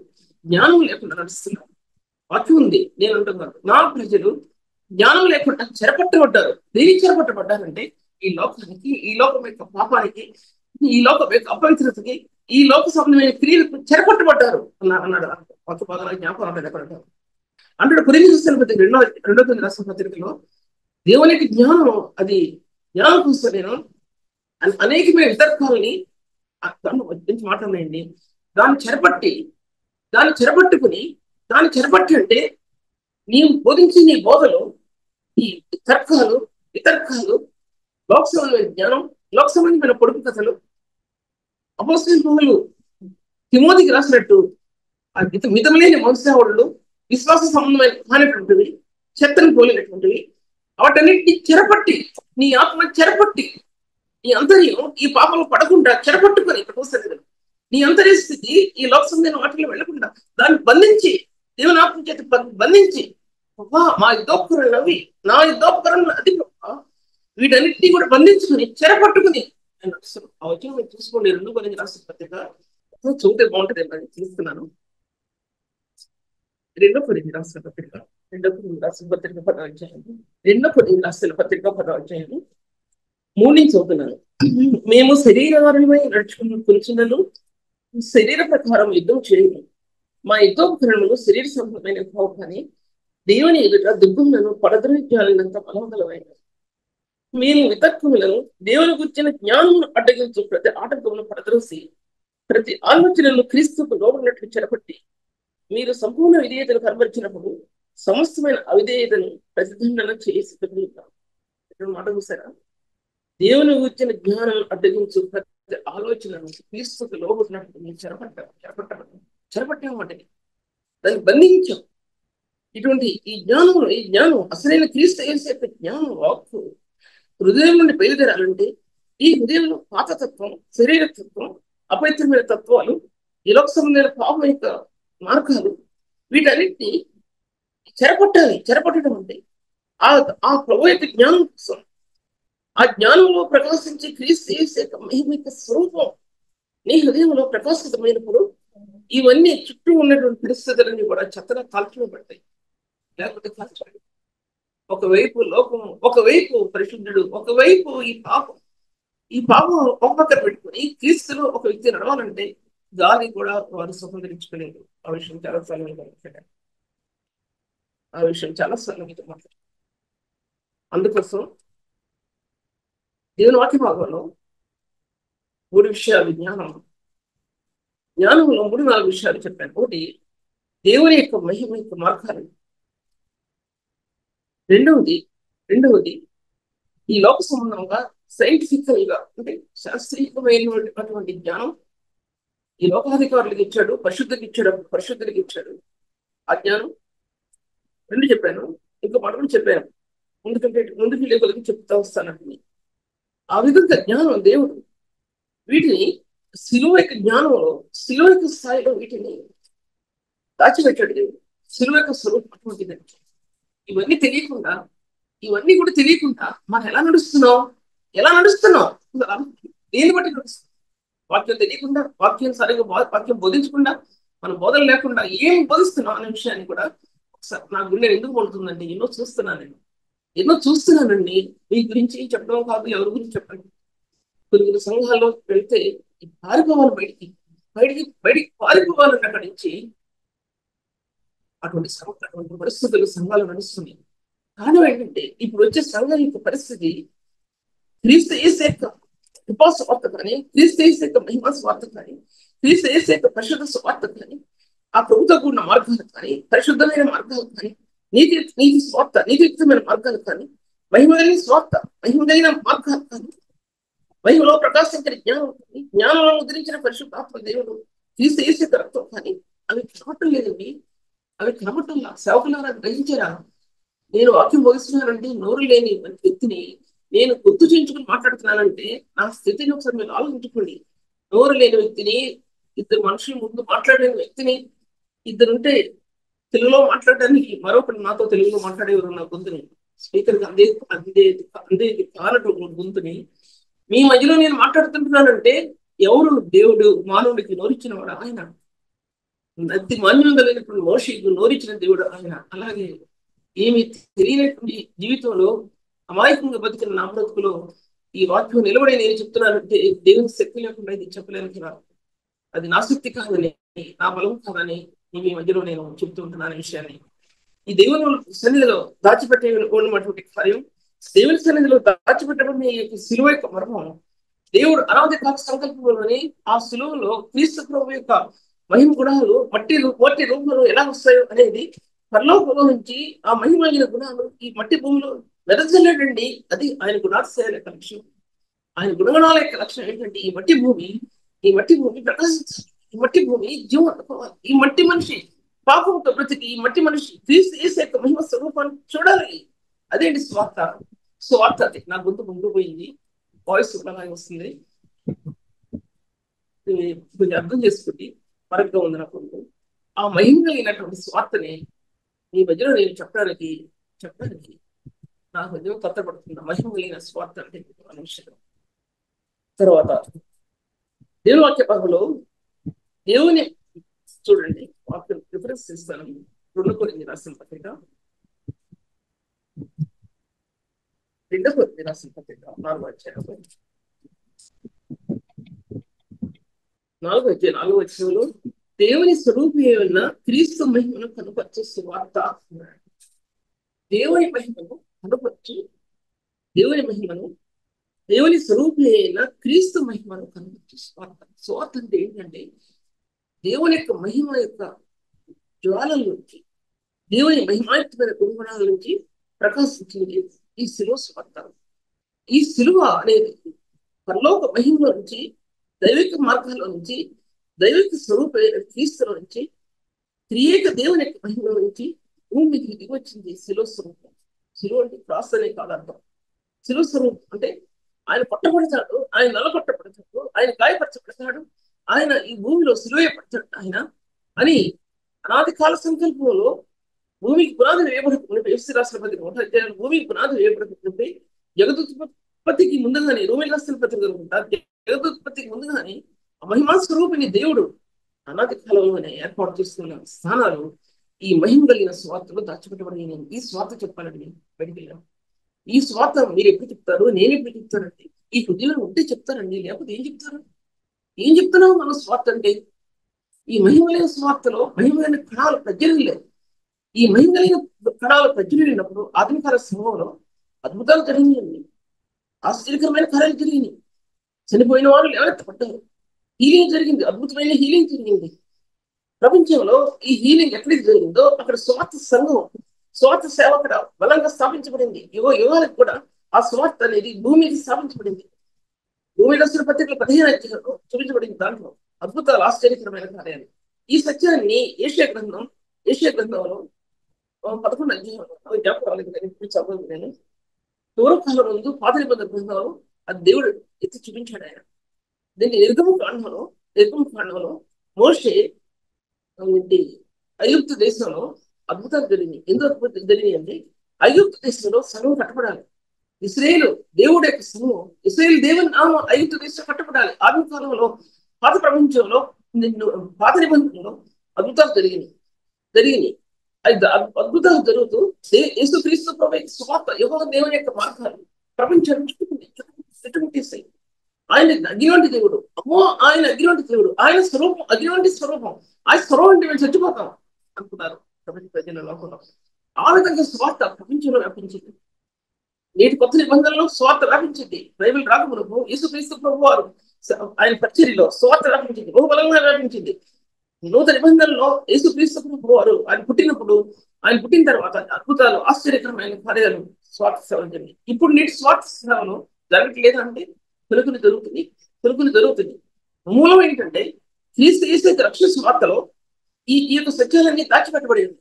జ్ఞానం లేకుండా నడుస్తున్నారు. వాక్యం ఉంది, నేను అంటున్నాను, నా ప్రజలు జ్ఞానం లేకుండా చెరపట్టబడ్డారు. దేనికి చెరపట్టబడ్డారంటే ఈ లోకానికి, ఈ లోకం యొక్క పాపానికి, ఈ లోకం యొక్క అపవిత్రతకి, ఈ లోక సంబంధమైన క్రియలకు చెరపట్టబడ్డారు అన్నాడు. కొత్త పదాల జ్ఞాపకం అంటే కొరింథీయులకు పత్రిక రెండో రాష్ట్ర పత్రికలో దేవునికి జ్ఞానం, అది జ్ఞానం కోసం నేను అనేకమైన వితర్కాలని దాన్ని మాట్లాడండి. దాన్ని చెరపట్టుకుని అంటే నీవు బోధించే నీ బోధలు, ఈ తర్కాలు, వితర్కాలు, లోక సంబంధమైన జ్ఞానం, లోక సంబంధమైన పొడుపు కథలు, అపోస్తలులు తిమోతికి రాసినట్టు ఆ మితములేని వంశావళులు, విశ్వాస సంబంధమైన కానిటువంటివి, చెత్తను పోలినటువంటివి, వాటన్నిటిని చెరపట్టి, నీ ఆత్మ చెరపట్టి, నీ అంతర్యం ఈ పాపలు పడకుండా చెరపట్టుకొని నీ అంతర్య స్థితి ఈ లోక సంబంధమైన వాటిలో వెళ్లకుండా దాన్ని బంధించి, దేవుని ఆత్మ చేత బంధించి, మా యుద్ధోపకరణలు అవి, నా యుద్ధోపకరణలు అది, వీటన్నిటినీ కూడా బంధించుకుని చెరపట్టుకుని ఆ వచ్చిన మీరు చూసుకోండి. 2 కొరింథీయుల రాసిన పత్రిక చూస్తే బాగుంటుంది అని చూస్తున్నాను. 2 కొరింథీయుల రాసిన పత్రిక 2 కొరింథీయుల రాసిన పత్రిక 10వ అధ్యాయం 2 కొరింథీయుల రాసిన పత్రిక 10వ అధ్యాయం 3 నుంచి చదువుతున్నాను. మేము శరీరవారమై నడుచుకున్నను శరీర ప్రకారం యుద్ధం చేయము. మా యుద్ధోపకరణలు శరీర సంబంధమైన భావం కానీ దేవుని ఎదుట దుర్గములను పడద్రోహించాలన్నంత బలవంతమైన మీరు వితర్కములను దేవుని గురించిన జ్ఞానమును అడ్డగించు ప్రతి ఆటంకమును పడద్రోసి ప్రతి ఆలోచనను క్రీస్తుకు లోబడినట్లు చెరపట్టి మీరు సంపూర్ణ విధేయతను కనబరిచినప్పుడు సమస్తమైన అవిధేయతను ప్రతిదండన చేసి మాట చూసారా? దేవుని గురించిన జ్ఞానం అడ్డగించు ప్రతి ఆలోచనను క్రీస్తుకు లోబడినట్లు మీరు చెరపట్టామంటే దాన్ని బంధించాం. ఇటువంటి ఈ జ్ఞానం అసలైన క్రీస్తు యేసు జ్ఞానం వాక్కు హృదయం నుండి బయలుదేరాలంటే ఈ హృదయంలో పాతతత్వం, శరీరతత్వం, అపవిత్రమైన తత్వాలు, ఈ లోక సంబంధమైన పాపం యొక్క మార్గాలు, వీటన్నిటిని చెరపట్టడం అంటే ఆ ప్రభు యొక్క జ్ఞానం కోసం, ఆ జ్ఞానంలో ప్రకాశించే క్రీస్తు యేసు యొక్క మహిమ స్వరూపం నీ హృదయంలో ప్రకాశితమైనప్పుడు ఇవన్నీ చుట్టూ ఉన్నటువంటి పరిస్థితులన్నీ కూడా చెత్తగా కాల్చివేయబడతాయి. లేకపోతే కాల్చబడి ఒకవైపు లోకం, ఒకవైపు పరిశుద్ధుడు, ఒకవైపు ఈ పాపం ఒక పక్కన పెట్టుకుని క్రీస్తులో ఒక వ్యక్తి నడవాలంటే గాలి కూడా వారు స్వతంత్రించుకోలేదు. ఆ విషయం చాలా సరళంగా మాట్లాడారు. అందుకోసం దేవుని వాక్య భాగంలో 3 విషయాలు జ్ఞానంలో 3-4 విషయాలు చెప్పాను. ఒకటి దేవుని యొక్క మహిమ యొక్క మార్గాలు. రెండవది ఈ లోక సంబంధంగా సైంటిఫికల్ గా అంటే శాస్త్రీయమైనటువంటి జ్ఞానం ఈ లోకాధికారులకు ఇచ్చాడు, పరిశుద్ధులకు ఇచ్చాడు ఆ జ్ఞానం. 2 చెప్పాను. ఇంకో మాట కూడా చెప్పాను, ముందుకు లేకొలకి చెప్తా వస్తానండి. ఆ విధంగా జ్ఞానం దేవుడు వీటిని శిలువ యొక్క జ్ఞానంలో, శిలువ యొక్క స్థాయిలో వీటిని దాచిపెట్టాడు దేవుడు. శిలువ యొక్క స్వరూపం అటువంటిది. ఇవన్నీ కూడా తెలియకుండా మనం ఎలా నడుస్తున్నాం? దేని బట్టి నడుస్తున్నాం? వాక్యం తెలియకుండా, వాక్యం సరిగ్గా వాక్యం బోధించకుండా, మన బోధన లేకుండా ఏం బోధిస్తున్నాం అనే విషయాన్ని కూడా ఒకసారి నా గుండె ఎందుకు పడుతుందండి. ఎన్నో చూస్తున్నానండి. మీ గురించి చెప్పడం కాదు, ఎవరి గురించి చెప్పండి. కొన్ని సంఘాల్లో వెళ్తే పారిపోవాలి, బయటికి పారిపోవాలని అక్కడి నుంచి అటువంటి పరిస్థితులు సంఘాలు నడుస్తున్నాయి. కారణం ఏంటంటే ఇప్పుడు వచ్చే సంఘం యొక్క పరిస్థితి క్రీస్తు యేసు యొక్క కృపా స్వార్థ కానీ, క్రీస్తు యేసు యొక్క మహిమా స్వార్థ కానీ, క్రీస్తు యేసు యొక్క పరిశుద్ధ స్వార్థ కానీ, ఆ ప్రభుత్వ కూడిన మార్గాలు కానీ, పరిశుద్ధమైన మార్గాలు కానీ, నీతి స్వార్థ, నీతియుక్తమైన మార్గాలు కానీ, మహిమగలిగిన మార్గాలు కానీ, మహిమలో ప్రకాశించిన జ్ఞానం కానీ, జ్ఞానంలో ముద్రించిన పరిశుద్ధాత్మ దేవుడు క్రీస్తు యేసు యొక్క రక్తం కానీ అవి కనబడటం లేదండి. అవి కనబడటంలా. సేవకులారా గ్రహించారా? నేను వాక్యం బోధిస్తున్నానంటే నోరు లేని వ్యక్తిని నేను గుర్తు చేయించుకుని మాట్లాడుతున్నానంటే నా స్థితిని ఒకసారి మీరు ఆలోచించుకోండి. నోరు లేని వ్యక్తిని, 2 మనుషుల ముందు మాట్లాడలేని వ్యక్తిని, 2 ఉంటే తెలుగులో మాట్లాడడానికి మరొకటి నాతో తెలుగులో మాట్లాడేవారు నా గొంతుని, స్పీకర్కి అందేది కానటు గొంతుని మీ మధ్యలో నేను మాట్లాడుతుంటున్నానంటే ఎవరు? దేవుడు మానవుడికి నోరిచ్చిన వాడు ఆయన. అతి మాన్యం కలిగినటువంటి మోషేకు నోరిచ్చిన దేవుడు ఆయన. అలాగే ఏమి తెలియనటువంటి జీవితంలో అమాయకంగా బతికిన నా బ్రతుకులో ఈ వాక్యం నిలబడి నేను చెప్తున్నానంటే దేవుని శక్తి లేకుండా ఇది చెప్పలేను కదా. అది నా శక్తి కాదని, నా బలం కాదని మీ మధ్యలో నేను చెప్తూ ఉంటున్నాను విషయాన్ని. ఈ దేవుని సన్నిధిలో దాచిపెట్టేటువంటి కార్యం, దేవుని సన్నిధిలో దాచిపెట్టబడిన ఈ యొక్క శిలువ యొక్క మర్మం, దేవుడు అనాది కాల సంకల్పంలోని ఆ శిలువలో క్రీస్తు ప్రభు యొక్క మహిమ గుణాలు మట్టి రూపంలో ఎలా వస్తాయో అనేది పరలోకంలో నుంచి ఆ మహిమైన గుణాలు ఈ మట్టి భూమిలో వెదజల్లాడండి. అది ఆయన గుణాశయాల యొక్క లక్ష్యం. ఆయన గుణగణాల యొక్క లక్ష్యం ఏంటంటే ఈ మట్టి భూమి ప్రకాశించాలి. ఈ మట్టి భూమి జీవం, ఈ మట్టి మనిషి పాపంతో బ్రతికి ఈ మట్టి మనిషి క్రీస్తు యేసు యొక్క మహిమ స్వరూపాన్ని చూడాలి. అదేంటి స్వార్థ. నా గొంతు ముందు పోయింది, వాయిస్ అలాగే వస్తుంది, కొంచెం అర్థం చేసుకుంటే మరగ్గా ఉంది నాకు. ఆ మహిమ కలిగినటువంటి స్వార్థని మీ మధ్యలో నేను చెప్పడానికి నా హృదయం తత్తపడుతుంది. మహిమ కలిగిన స్వార్థ అంటే విషయం. తర్వాత దేవుని వాక్య భాగంలో దేవుని చూడండి, వాక్యం రిఫరెన్స్ ఇస్తాను. 2 కొరింథీయులకు రాసిన పత్రిక 4వ అధ్యాయం 4వ అధ్యాయంలో దేవుని స్వరూపి అయిన క్రీస్తు మహిమను కనుపరచు సువార్త. దేవుని మహిమను కనుపరచు, దేవుని స్వరూపి అయిన క్రీస్తు మహిమను కనుపరచు సువార్త. సువార్త అంటే ఏంటంటే దేవుని యొక్క మహిమ యొక్క జ్వాలల నుంచి, దేవుని మహిమాయుక్తమైన గుణగుణాల నుంచి ప్రకాశించింది ఈ శిలువ సువార్త. ఈ శిలువ అనేది పరలోక మహిమలో నుంచి, దైవిక మార్గాల్లో నుంచి, దైవిక స్వరూపమైన క్రీస్తులో నుంచి, త్రియేక దేవుని యొక్క మహిమలో నుంచి భూమికి దిగి వచ్చింది శిలువ స్వరూపం. శిలువ అంటే క్రాస్ అనే కాదు అర్థం. శిలువ స్వరూపం అంటే ఆయన కొట్టబడతాడు, ఆయన నలగొట్టబడతాడు, ఆయన గాయపరచబడతాడు, ఆయన ఈ భూమిలో సిలువేయబడతాడు ఆయన అని అనాది కాల సంకల్పంలో భూమికి పునాదులు వేయబడుతుంటే, ఎఫ్సీ రాష్ట్ర పత్రిక 1వ అధ్యాయంలో భూమికి పునాదులు వేయబడుతుంటే జగదుత్పత్తికి ముందుగానే, రోమిల రాష్ట్ర పత్రిక జగదుత్పత్తికి ముందుగానే ఆ మహిమా స్వరూపిణి దేవుడు అనాది కాలంలోనే ఏర్పాటు చేస్తున్న స్థానాలు ఈ మహిమ కలిగిన స్వార్థలో దాచిపెట్టబడి. నేను ఈ స్వార్థ చెప్పాలని నేను బయటికి వెళ్ళాను. ఈ స్వార్థ మీరు ఎప్పుడు చెప్తారు, నేను ఎప్పుడు చెప్తానంటే ఈ హృదయంలో ఉంటే చెప్తారండి, లేకపోతే ఏం చెప్తారు? ఏం చెప్తున్నావు మనం స్వార్థ అంటే? ఈ మహిమలైన స్వార్థలో మహిమలైన కణాలు ప్రజ్వలిల్లాయి. ఈ మహిమలైన కణాలు ప్రజ్వలిల్లినప్పుడు ఆధునికాల సమయంలో అద్భుతాలు జరిగినాయి, ఆశ్చర్యకరమైన కార్యాలు జరిగినాయి. చనిపోయిన వారు లేవనెత్తబడ్డారు, హీలింగ్ జరిగింది, అద్భుతమైన హీలింగ్ జరిగింది. ప్రపంచంలో ఈ హీలింగ్ ఎక్కడికి జరిగిందో అక్కడ స్వార్థ సంఘం, స్వార్థ సేవ అక్కడ బలంగా స్థాపించబడింది. యుగాలకు కూడా ఆ స్వార్థ అనేది భూమికి స్థాపించబడింది. భూమి రాష్ట్ర పత్రికలు 15 అధ్యాయంలో చూపించబడింది. దాంట్లో అద్భుతాలు, ఆశ్చర్యకరమైన కార్యాలు. ఈ సత్యాన్ని ఏషియా గ్రంథంలో 11 అధ్యాయంలో జ్ఞాపకాలు నేను పూర్వకాలం ముందు పాత నిబంధన గ్రంథంలో అది దేవుడు ఎత్తి చూపించాడు. ఆయన దీన్ని నిర్గమ కాండంలో మోషే ఐగుప్తు దేశంలో అద్భుతాలు జరిగినాయి. ఎందుకు అద్భుతాలు జరిగినాయి అంటే ఐగుప్తు దేశంలో సంఘం కట్టబడాలి. ఇశ్రాయేలు దేవుడు యొక్క సమూహం, ఇశ్రాయేలు దేవుని నామం ఐగుప్తు దేశం కట్టబడాలి. ఆది కాలంలో పాత ప్రపంచంలో పాత నిబంధనలో అద్భుతాలు జరిగినాయి. అద్భుతాలు జరుగుతూ యేసుక్రీస్తు ప్రభువు స్వార్థ యెహోవా దేవుని యొక్క మార్గాలు ప్రపంచాన్ని చుట్టుముట్టేస్తాయి. ఆయన అగ్నివంటి దేవుడు, ఆయన అగ్నివంటి దేవుడు, ఆయన స్వరూపం అగ్నివంటి స్వరూపం, ఆయన స్వరూపం అంటే మేము చచ్చిపోతాం అనుకున్నారు ప్రపంచ ప్రజల లోకంలో. ఆ విధంగా స్వార్థ ప్రపంచంలో వ్యాపించింది. నేటి కొత్త నిబంధనలో స్వార్థ వ్యాపించింది. బైబిల్ రాకమునకు యేసుక్రీస్తు ప్రభు వారు ఆయన పరిచర్యలో స్వార్థ వ్యాపించింది, బహుబలంగా వ్యాపించింది. నూతన నిబంధనలో యేసుక్రీస్తు ప్రభు వారు ఆయన పుట్టిన తర్వాత అద్భుతాలు, ఆశ్చర్యకరమైన కార్యాలు స్వార్థ సేవలు జరిగింది. ఇప్పుడు నేటి స్వార్థ సేవలు జరగట్లేదంటే తొలుకుని జరుగుతుంది. మూలం ఏంటంటే క్రీస్తు యేసు రక్షణ స్వార్థలో ఈ యొక్క సత్యాలన్నీ దాచిపెట్టబడి ఉంది.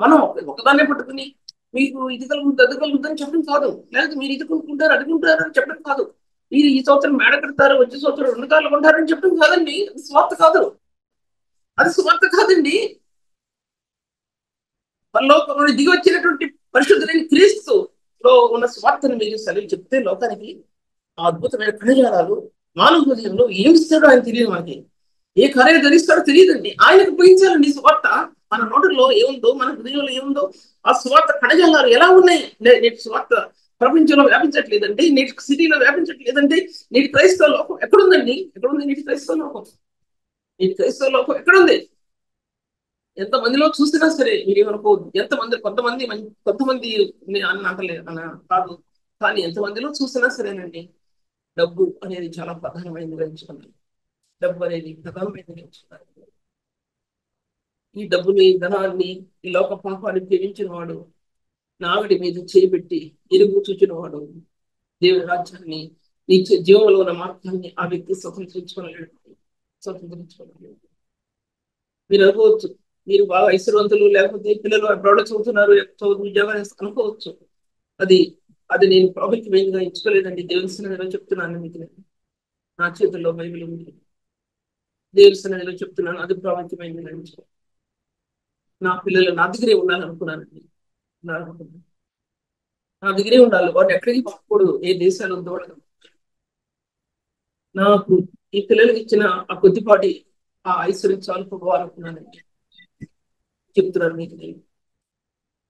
మనం ఒకదాన్నే పట్టుకుని మీకు ఇది కలుగుతుందని చెప్పడం కాదు, లేకపోతే మీరు ఇది కొనుక్కుంటారు అడుగుంటారు అని చెప్పడం కాదు, మీరు ఈ సంవత్సరం మేడ కడతారు వచ్చే సంవత్సరం 2 కార్లు కొంటారని చెప్పడం కాదండి. అది స్వార్థ కాదండి. పరలోకంలో దిగి వచ్చినటువంటి పరిశుద్ధులైన క్రీస్తులో ఉన్న స్వార్థను మీరు సెలవు చెప్తే లోకానికి ఆ అద్భుతమైన కణజాలాలు మానవ హృదయంలో ఏమిస్తాడో ఆయన తెలియదు. మనకి ఏ కార్యాలు ధరిస్తాడో తెలియదండి. ఆయనకు పోయించాలండి స్వార్థ. మన నోటిలో ఏముందో, మన హృదయంలో ఏముందో ఆ స్వార్థ కణజాలాలు ఎలా ఉన్నాయి. నేటి స్వార్థ ప్రపంచంలో వ్యాపించట్లేదంటే, నేటి సిటీలో వ్యాపించట్లేదంటే, నేటి క్రైస్తవ లోకం ఎక్కడుందండి? ఎక్కడుంది నేటి క్రైస్తవ లోకం? నేటి క్రైస్తవ లోకం ఎక్కడుంది? ఎంత మందిలో చూసినా సరే మీరు ఏమనుకోవద్దు. ఎంతమంది కొంతమంది అంటలేదు అన్న కాదు, కానీ ఎంతమందిలో చూసినా సరేనండి, డబ్బు అనేది చాలా ప్రధానమైనది గ్రహించుకున్నారు. డబ్బు అనేది ప్రధానమైనది గ్రహించుకున్నారు. ఈ డబ్బుని, ధనాన్ని, ఈ లోక పాపాన్ని ప్రేమించిన వాడు, నావిడి మీద చేపెట్టి ఎరుగు చూచిన వాడు దేవుని రాజ్యాన్ని, నీ జీవంలో ఉన్న మార్గాన్ని ఆ వ్యక్తి స్వతంత్రించుకోలేడు. స్వతంత్రించుకోలేడు. మీరు అనుకోవచ్చు, మీరు బాగా ఐశ్వర్యవంతులు, లేకపోతే పిల్లలు అబ్రాడ్ చదువుతున్నారు, ఉద్యోగాలు అనుకోవచ్చు. అది అది నేను ప్రాముఖ్యమైనదిగా ఎంచుకోలేదండి. దేవుని సన్నిధిలో చెప్తున్నాను మీకు. నా చేతుల్లో బైబిల్ ఉంది. దేవుని సన్నిధిలో చెప్తున్నాను, అది ప్రాముఖ్యమైనదిగా ఎంచుకో. నా పిల్లలు నా దగ్గరే ఉండాలనుకున్నానండి. నా దగ్గరే ఉండాలి. వాడు ఎక్కడికి పంపకూడదు, ఏ దేశాలు ఉందో. నాకు ఈ పిల్లలకి ఇచ్చిన ఆ కొద్దిపాటి ఆ ఐశ్వర్యం చాలు అనుకున్నానండి. చెప్తున్నాను మీకు. నేను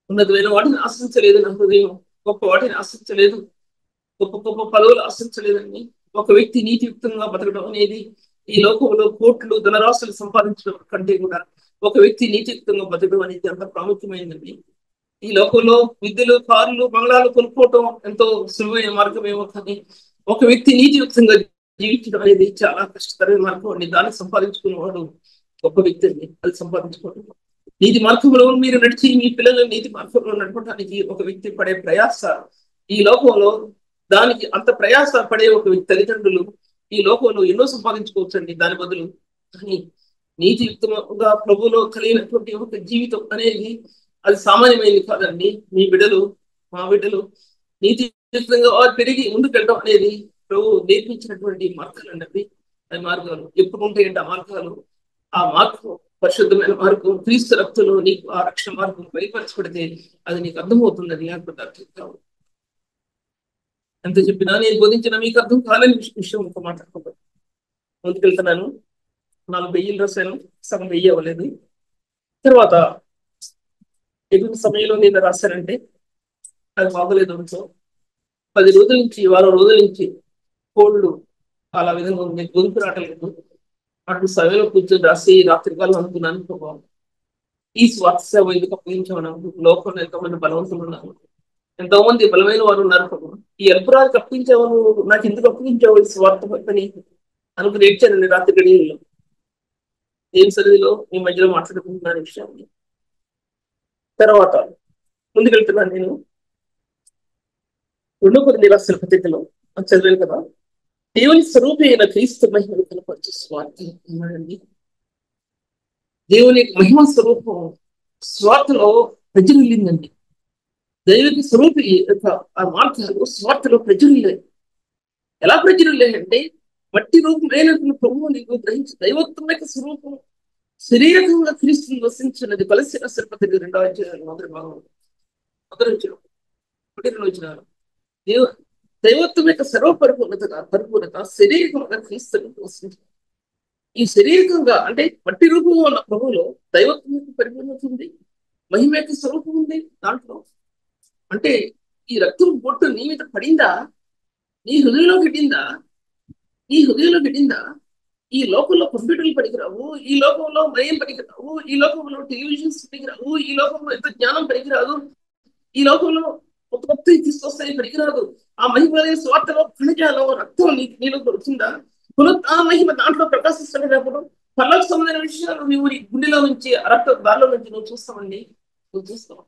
ఉన్నతమైన వాటిని ఆశించలేదు. నా హృదయం గొప్ప వాటిని ఆశించలేదు. గొప్ప గొప్ప పదవులు ఆశించలేదండి. ఒక వ్యక్తి నీతియుక్తంగా బతకడం అనేది ఈ లోకంలో కోట్లు ధనరాశులు సంపాదించడం కంటే కూడా ఒక వ్యక్తి నీతియుక్తంగా బతకడం అనేది అంత ప్రాముఖ్యమైనదండి. ఈ లోకంలో విద్యలు, కార్లు, బంగ్లాలు కొనుక్కోవటం ఎంతో సులువైన మార్గం ఏమో, కానీ ఒక వ్యక్తి నీతియుక్తంగా జీవించడం అనేది చాలా కష్టతరమైన మార్గం అండి. దాన్ని సంపాదించుకున్నవాడు గొప్ప వ్యక్తి అండి. అది సంపాదించుకోవడం, నీతి మార్గంలో మీరు నడిచి మీ పిల్లలు నీతి మార్గంలో నడపడానికి ఒక వ్యక్తి పడే ప్రయాస ఈ లోకంలో, దానికి అంత ప్రయాస పడే ఒక వ్యక్తి తల్లిదండ్రులు ఈ లోకంలో ఎన్నో సంపాదించుకోవచ్చండి దాని బదులు. కానీ నీతియుక్తంగా ప్రభువులో కలిగినటువంటి ఒక జీవితం అనేది అది సామాన్యమైనది కాదండి. మీ బిడ్డలు, మా బిడ్డలు నీతియుక్తంగా వారు పెరిగి ముందుకెళ్ళడం అనేది ప్రభు నేర్పించినటువంటి మార్గాలు అండి. అవి మార్గాలు ఎప్పుడు ఉంటాయండి? ఆ మార్గాలు, ఆ మార్గం పరిశుద్ధమైన మార్గం, క్రీస్తు రక్తంలో నీకు ఆ రక్షణ మార్గం బయలుపరచబడితే అది నీకు అర్థమవుతుందని లేకపోతే అర్థం కావు. ఎంత చెప్పినా, నేను బోధించిన మీకు అర్థం కాలేని విషయం ఒక మాట్లాడుకోవాలి. ముందుకెళ్తున్నాను. 4 వెయ్యిలు రాశాను, సగం 1000 అవ్వలేదు. తర్వాత ఎదురు సమయంలో నేను రాశానంటే అది బాగోలేదు. సో 10 రోజుల నుంచి, వారం రోజుల నుంచి కోళ్ళు అలా విధంగా ఉంది, గొంతు రావట్లేదు. అటు సమయంలో కూర్చొని రాసి రాత్రికాలం అనుకున్నాను, ఈ స్వార్థ సేవ ఎందుకు అప్పగించామన్నా? లోకంలో ఎంతోమంది బలవంతులు ఉన్నారు, ఎంతో మంది బలమైన వారు ఉన్నారు. ఈ అల్పురానికి అప్పగించావు, నాకు ఎందుకు అప్పగించావు ఈ స్వార్థ పని అనుకుని ఏడ్చానండి రాత్రి గడియల్లో. దేని సన్నిధిలో మీ మధ్యలో మాట్లాడుకుంటున్నాను విషయాన్ని. తర్వాత ముందుకెళ్తున్నాను నేను. 2 కొరింథీయుల రాసిన పత్రికలో చదివాను కదా, దేవుని స్వరూపి అయిన క్రీస్తు మహిమను కనపరచు స్వార్థ అన్నాడండి. దేవుని మహిమ స్వరూపం స్వార్థలో ప్రజ్వలిల్లిందండి. దైవిక స్వరూపి యొక్క ఆ మార్గాలు స్వార్థలో ప్రజ్వలిల్లాయి. ఎలా ప్రజ్వలిల్లాయంటే, మట్టి రూపమైనటువంటి ప్రభువు నీకు గ్రహించి దైవోత్తమైన స్వరూపం శరీరంగా క్రీస్తుని వసించినది. కొలస్సీయుల రాసిన పత్రిక 2వ అధ్యాయం మొదటి భాగం వచ్చినారు. దైవత్వం యొక్క పరిపూర్ణత శరీరంగా క్రీస్తుని వసించింది. ఈ శరీరకంగా అంటే మట్టి రూపంలో ఉన్న ప్రభువులో దైవత్వం యొక్క పరిపూర్ణత ఉంది, మహిమ యొక్క స్వరూపం ఉంది దాంట్లో. అంటే ఈ రక్తం బొట్టు నీ మీద పడిందా, నీ హృదయంలో పెట్టిందా, ఈ లోకంలో కంప్యూటర్లు పనికిరావు, ఈ లోకంలో మయం పనికిరావు, ఈ లోకంలో టెలివిజన్స్ పనికిరావు, ఈ లోకంలో ఎంత జ్ఞానం పనికిరాదు, ఈ లోకంలో కొత్త కొత్త తీసుకొస్తాయి పనికిరాదు. ఆ మహిమ స్వార్థలో ఖనిజాలో రక్తం నీలో వచ్చిందా, ఆ మహిమ దాంట్లో ప్రకాశిస్తున్నప్పుడు పర్లకు సంబంధించిన విషయాలు నువ్వు నీ గుండెలో నుంచి రక్త దారిలో నుంచి నువ్వు చూస్తావండి, నువ్వు చూస్తావు.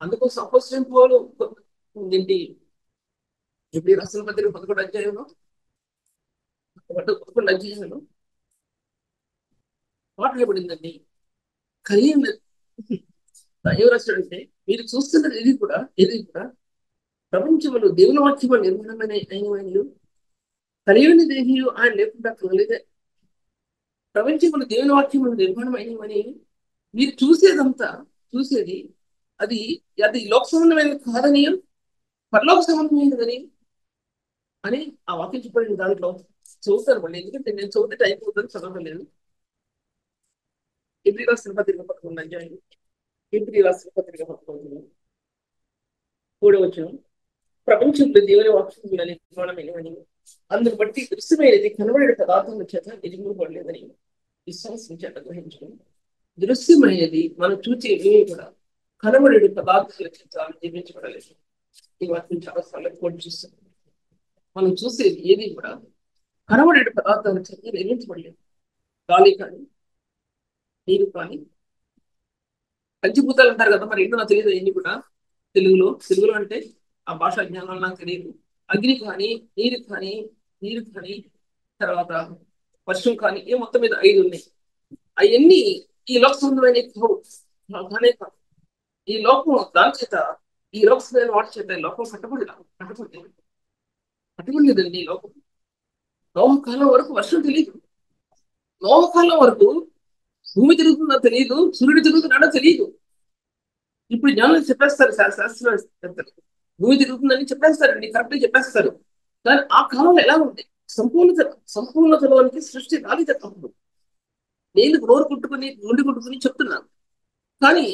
అందుకోసం అపోస్తలుడైన పౌలు ఏంటి ఎప్పుడు రాసిన పత్రిక 11వ అధ్యాయంలో మాట్లాడబడిందండి. కలిగిన ఏం రాశాడంటే, మీరు చూస్తున్నది ఇది కూడా ప్రపంచంలో దేవుని వాక్యము నిర్మాణమైన అయినవాళ్ళు కలిగిన దేహి ఆయన లేకుండా కలగలేదే. ప్రపంచంలో దేవుని వాక్యము నిర్మాణం అయినవని మీరు చూసేది అది లోక సంబంధమైనది కాదని, పరలోక సంబంధమైనదని అని ఆ వాక్యం చెప్పబడిన దాంట్లో చూస్తాను మళ్ళీ. ఎందుకంటే నేను చదివితే అయిపోతుంది, చదవడం లేదు. ఎబ్రి రాసిన పత్రిక 11 అధ్యాయం, ఎబ్రి రాసిన పత్రిక 11 3వ ప్రపంచంలో దేవుని వాక్యములని నిర్మాణమైనవని, అందును బట్టి దృశ్యమైనది కనబడే పదార్థముల చేత నిర్మింపబడలేదని విశ్వాసం చేత గ్రహించడం. దృశ్యమైనది మనం చూసేవి కూడా కనబడే పదార్థాల చేత నిర్మించబడలేదు. ఈ వాక్యం చాలా సార్లు కోట్ చేస్తుంది. మనం చూసేది ఏది కూడా కనబడే పదార్థాల చేత నిర్మించబడలేదు. గాలి కానీ, నీరు కానీ, పంచభూతాలు అంటారు కదా, మరి ఏంటో నాకు తెలియదు. ఎన్ని కూడా తెలుగులో అంటే ఆ భాషా జ్ఞానం నాకు తెలియదు. అగ్ని కానీ, నీరు కానీ, తర్వాత వర్షం కానీ, మొత్తం మీద 5 ఉన్నాయి. అవన్నీ ఈ లోక సంబంధమైన కానే కాదు. ఈ లోకం దాని చేత, ఈ లోక సంబంధమైన వాటి చేత లోకం కట్టబడలేదండి. ఈ లోకం నోహకాలం వరకు వర్షం తెలియదు. నోహకాలం వరకు భూమి తిరుగుతుందో తెలియదు, సూర్యుడు తిరుగుతున్నాడో తెలియదు. ఇప్పుడు జ్ఞానం చెప్పేస్తారు, శాస్త్రవేత్తలు భూమి తిరుగుతుందని చెప్పేస్తారండి, కరెక్ట్గా చెప్పేస్తారు. కానీ ఆ కాలంలో ఎలా ఉంది? సంపూర్ణతలోనికి సృష్టి రాలేదు అప్పుడు. నేను నోరు కుట్టుకుని గుండె కుట్టుకుని చెప్తున్నాను. కానీ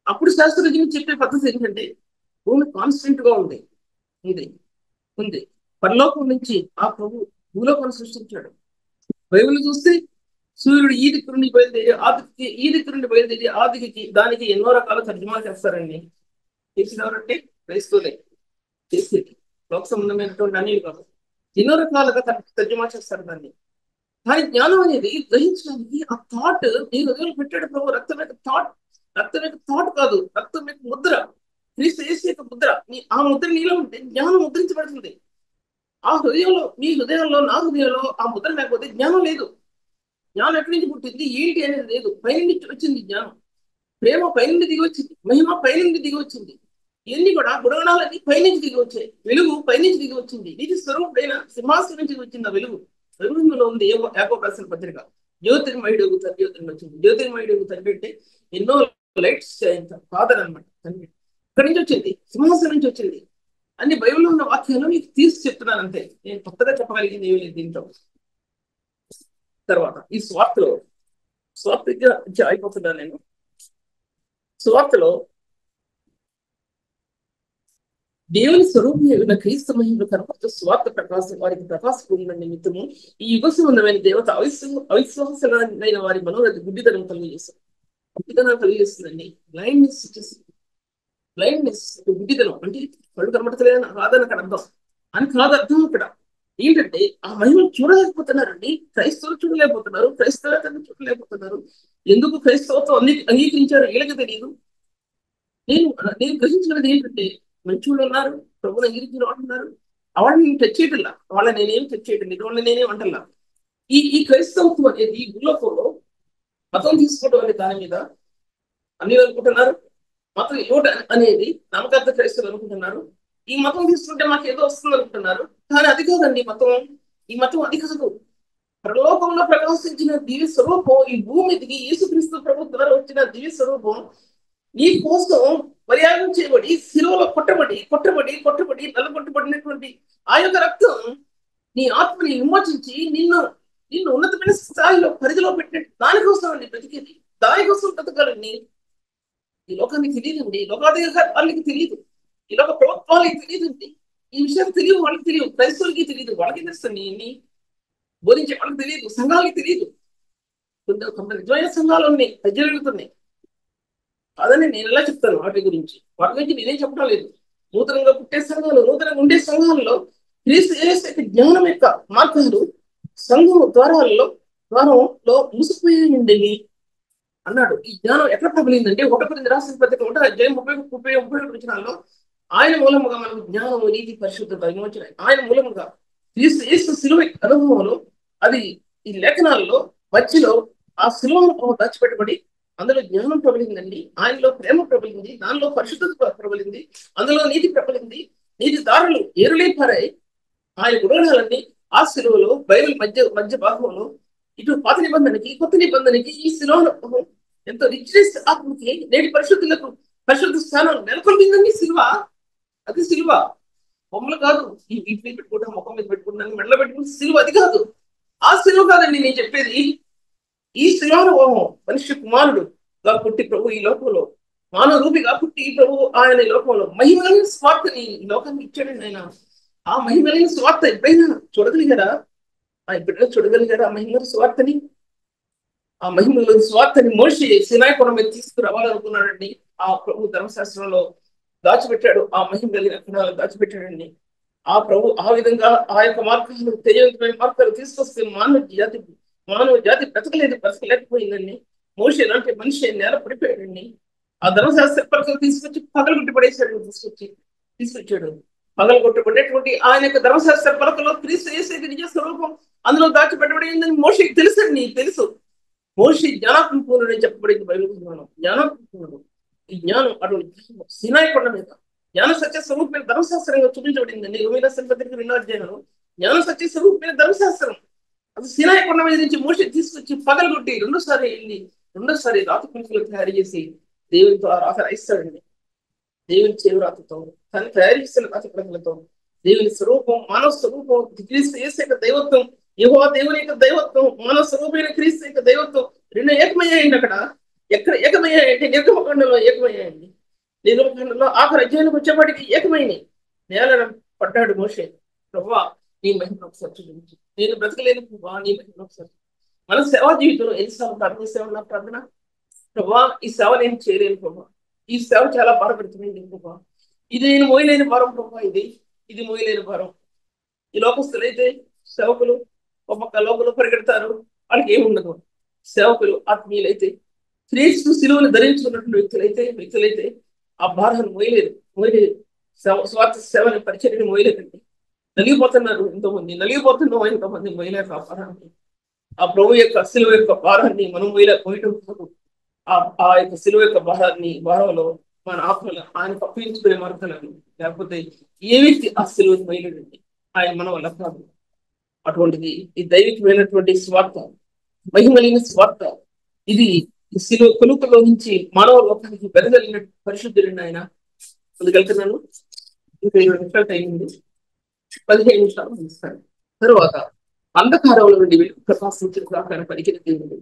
అప్పుడు శాస్త్రజ్ఞులు చెప్పే పద్ధతి ఏంటంటే భూమి కాన్స్టెంట్ గా ఉంది. పరలోకం నుంచి ఆ ప్రభు భూలోకాన్ని సృష్టించాడు. బైబిల్ చూస్తే సూర్యుడు ఈ దిక్కు నుండి బయలుదేరి ఆ దిక్కి దానికి ఎన్నో రకాల తర్జుమా చేస్తారండి. చేసినవారంటే క్రైస్తవులే చేసేది, లోక సంబంధమైనటువంటి అన్ని కాదు, ఎన్నో రకాలుగా తర్జుమా చేస్తారు దాన్ని. కానీ జ్ఞానం అనేది గ్రహించడానికి ఆ థాట్ నీ హృదయంలో పెట్టాడు ప్రభు. రక్తం యొక్క థాట్ కాదు, రక్తం యొక్క ముద్ర, క్రీస్తు యేసు యొక్క ముద్ర. ఆ ముద్ర నీలో ఉంటే జ్ఞానం ముద్రించబడుతుంది. ఆ హృదయంలో, మీ హృదయంలో, నా హృదయంలో ఆ ముద్ర లేకపోతే జ్ఞానం లేదు. జ్ఞానం ఎక్కడి నుంచి పుట్టింది, ఏంటి అనేది లేదు. పైనుండి వచ్చింది జ్ఞానం. ప్రేమ పైనుండి దిగి వచ్చింది, మహిమ పైనుండి దిగి వచ్చింది. ఇవన్నీ కూడా గుణగణాలన్నీ పైనుంచి దిగి వచ్చాయి. వెలుగు పైనుంచి దిగి వచ్చింది. నీతి స్వరూపుడైన సింహాసనం నుంచి వచ్చింది ఆ వెలుగు. వెలుగులో ఉంది యాకోబు రాసిన పత్రిక. జ్యోతిర్మయుడు తండ్రి వచ్చింది. జ్యోతిర్మయుడు తండ్రి అంటే ఎన్నో లైట్స్ ఫాదర్ అనమాట. తండ్రి ఇక్కడి నుంచి వచ్చింది, సింహాసనం నుంచి వచ్చింది. అన్ని బైబిల్లో ఉన్న వాక్యాలు మీకు తీసి చెప్తున్నాను అంతే. నేను కొత్తగా చెప్పగలిగింది ఏమీ లేదు దీంట్లో. తర్వాత ఈ స్వార్థ అయిపోతున్నాను నేను. స్వార్థలో దేవుని స్వరూపమైన క్రీస్తు మహిమను కనపడుతూ స్వార్థ ప్రకాశం వారికి ప్రకాశపూర్ణ నిమిత్తము ఈ యుగ సంబంధమైన దేవత అవిశ్వాసమైన వారి మనోరథ గుడ్డితనం కలిగిస్తుందండి. బ్లైండ్నెస్ గుడ్డితనం అంటే కళ్ళు కనబడతలేదని కాదని అక్కడ అర్థం అని కాదు. అర్థం అక్కడ ఏంటంటే ఆ మహిమను చూడలేకపోతున్నారండి. క్రైస్తవులు చూడలేకపోతున్నారు. ఎందుకు క్రైస్తవత్వం అంగీకరించారు వీళ్ళకి తెలియదు. నేను గ్రహించినది ఏంటంటే మంచోళ్ళు ఉన్నారు, ప్రభుని అంగీకరించిన వాళ్ళు ఉన్నారు. వాళ్ళని నేను టచ్ చేయటల్లా, వాళ్ళని నేనేం టచ్ చేయటం లేదు, వాళ్ళని నేనేం అంటల్లా. ఈ క్రైస్తవత్వం అనేది ఈ భూలోకంలో మతం తీసుకోవడం అనే దాని మీద అన్ని అనుకుంటున్నారు. మతం ఇవ్వడం అనేది నమ్మకార్థ క్రైస్తవులు అనుకుంటున్నారు. ఈ మతం తీసుకుంటే మాకు ఏదో వస్తుంది అనుకుంటున్నారు. కానీ అది కాదండి ఈ మతం అది కాదు. పరలోకంలో ప్రకాశించిన దివ్య స్వరూపం ఈ భూమికి యేసుక్రీస్తు ప్రభు ద్వారా వచ్చిన దివ్య స్వరూపం నీ కోసం పర్యాగం చేయబడి శిలువలో కొట్టబడి నల్లగొట్టబడినటువంటి ఆ యొక్క రక్తం నీ ఆత్మని విమోచించి నిన్ను ఉన్నతమైన స్థాయిలో పరిధిలో పెట్టిన దానికోసం అండి బ్రతికేది. దానికోసం బ్రతకాలండి. ఈ లోకానికి తెలియదండి, లోకాధికారులకి తెలియదు, ఈ లోక ప్రభుత్వాలకి తెలియదండి. ఈ విషయాలు తెలియదు, వాళ్ళకి తెలియదు, క్రైస్తవులకి తెలియదు. వాళ్ళకి తెలుస్తుంది ఇన్ని బోధించే వాళ్ళకి తెలియదు, సంఘాలకి తెలియదు. కొంత నిజమైన సంఘాలు ఉన్నాయి, ప్రజలుతున్నాయి. అదని నేను ఎలా చెప్తాను వాటి గురించి నేనేం చెప్పడం లేదు. నూతనంగా పుట్టే సంఘాలు, నూతనంగా ఉండే సంఘాలలో క్రీస్తు జ్ఞానం యొక్క మార్గాలు సంఘం ద్వారంలో మూసిపోయాయండి అన్నాడు. ఈ జ్ఞానం ఎట్లా ప్రబలిందంటే 1 కొరింథీ రాసిన పత్రిక 1 అధ్యాయం 30 వచనాల్లో ఆయన మూలముగా మనకు జ్ఞానము, నీతి, పరిశుద్ధత విమోచన ఆయన మూలముగా క్రీస్తు శిలువ అనుభవంలో అది ఈ లేఖనాల్లో మధ్యలో ఆ శిలువను దాచిపెట్టబడి అందులో జ్ఞానం ప్రబలిందండి. ఆయనలో ప్రేమ ప్రబలింది, దానిలో పరిశుద్ధత ప్రబలింది, అందులో నీతి ప్రబలింది. నీతి దారులు ఏరులే పారాయి. ఆయన గుణాలన్నీ ఆ శిలువలో బైబిల్ మధ్య భాగంలో ఇటు పాత నిబంధనకి కొత్త నిబంధనకి ఈ శిలువను ఎంతో రిచ్నెస్ ఆత్మకి నేటి పరిశుద్ధ స్థానం నెలకొల్పిందండి. శిలువ అది శిలువ బొమ్మలు కాదు. ఈ వీటి మీద పెట్టుకుంటాం, ముఖం మీద పెట్టుకుంటాను, మెడలో పెట్టుకుంటే శిలువ అది కాదు. ఆ శిలువ కాదండి నేను చెప్పేది. ఈ శిలానుభవం మనిషి కుమారుడుగా పుట్టి ప్రభు ఈ లోకంలో మానవ రూపిగా పుట్టి ఈ ప్రభు ఆయన ఈ లోకంలో మహిమలైన స్వార్థని ఈ లోకానికి ఇచ్చాడండి ఆయన. ఆ మహిమలైన స్వార్థ ఎప్పుడైనా చూడగలిగారా? ఎప్పుడైనా చూడగలిగారా ఆ మహిమల స్వార్థని? ఆ మహిమల స్వార్థని మోషి సినాయి కొండ మీద తీసుకురావాలనుకున్నాడండి. ఆ ప్రభు ధర్మశాస్త్రంలో దాచిపెట్టాడు, ఆ మహిమ కలిగిన గుణాలను దాచిపెట్టాడండి. ఆ ప్రభు ఆ విధంగా ఆ యొక్క మార్గాలు తేజవంతమైన మార్గాలు తీసుకొస్తే మానవ జాతి బ్రతకలేకపోయిందండి. మోషే లాంటి మనిషి నేల పడిపోయాడండి. ఆ ధర్మశాస్త్ర పలకలు తీసుకొచ్చి పగలగొట్టి పడేశాడు. తీసుకొచ్చాడు పగలగొట్టి పడేటువంటి ఆయన యొక్క ధర్మశాస్త్ర పలకలో క్రీస్తు యేసు నిజ స్వరూపం అందులో దాచిపెట్టబడిందని మోషేకి తెలుసండి. తెలుసు. మోషే జ్ఞానాత్మకుడు చెప్పబడింది బైబిల్ జ్ఞానం. జ్ఞానాత్మకుడు. ఈ జ్ఞానం అటువంటి సినాయి కొండ మీద జ్ఞాన సత్య స్వరూపమైన ధర్మశాస్త్రంగా చూపించబడిందండి. 2 అధ్యాయంలో జ్ఞాన సత్య స్వరూపమైన ధర్మశాస్త్రం అది సినాయి కొండ మీద నుంచి మోషే తీసుకొచ్చి పగలగొట్టి రెండోసారి రాతి పులుసులు తయారు చేసి దేవునితో రాత రాయిస్తాడండి. దేవుని చేవరాతతో తను తయారు చేసిన రాతి పులుసులతో దేవుని స్వరూపం, మానవ స్వరూపం, క్రీస్తు యేసు యొక్క దైవత్వం, యెహోవా దేవుని యొక్క దైవత్వం, మానవ స్వరూపమైన క్రీస్తు యొక్క దైవత్వం రెండు ఏకమయ్యాయండి. అక్కడ ఎక్కడ ఏకమయ్యాయంటే నిర్గమకాండంలో ఏకమయ్యాయండి. నిర్గమకాండంలో ఆఖరి అధ్యాయానికి వచ్చేపాటికి ఏకమైంది. నేల పడ్డాడు మోషే. ప్రభువా నీ మహిమ ఒకసారి చూపించు, నేను బ్రతకలేను ప్రభువా నీ మహిమ ఒకసారి. మన సేవా జీవితంలో ఎన్నిసార్లు ప్రార్థన సేవ ప్రార్థన, ప్రభువా ఈ సేవ నేను చేయలేను ప్రభా, ఈ సేవ చాలా బాధపడుతుంది ప్రభా, ఇది నేను మోయలేని భారం ప్రభా, ఇది మోయలేని భారం. ఈ లోకస్తులైతే సేవకులు ఒక్కొక్క లోపల పరిగెడతారు, వాళ్ళకి ఏముండదు. సేవకులు ఆత్మీయులైతే క్రీస్తు శిలువను ధరించుకున్నటువంటి వ్యక్తులైతే ఆ భారాన్ని మోయలేరు. స్వార్థ సేవని పరిచర్యని మోయలేదండి. నలిగిపోతున్నాం ఎంతోమంది మోయలేరు ఆ భారాన్ని. ఆ ప్రభు యొక్క శిలువ యొక్క భారాన్ని మనం మోయటం కాదు, ఆ యొక్క శిలువ యొక్క భారంలో మన ఆత్మలు ఆయన అప్పగించుకునే మార్గాలను, లేకపోతే ఏ వ్యక్తి ఆ శిలువను మోయలేడండి. ఆయన మన వల్ల కాదు. అటువంటిది ఈ దైవికమైనటువంటి స్వార్థ, మహిమలిన స్వార్థ, ఇది శిలువ కొలుకలో నుంచి మానవ లోకానికి వెదగలిగిన పరిశుద్ధుడండి ఆయన. అందుకెళ్తున్నాను. ఇంకా 20 నిమిషాలు అయింది, 15 నిమిషాలు ముగిస్తాను. తరువాత అంధకారంలో నుండి వెలుగు ప్రకాశించిన ఆయన పలికిన దేవుడు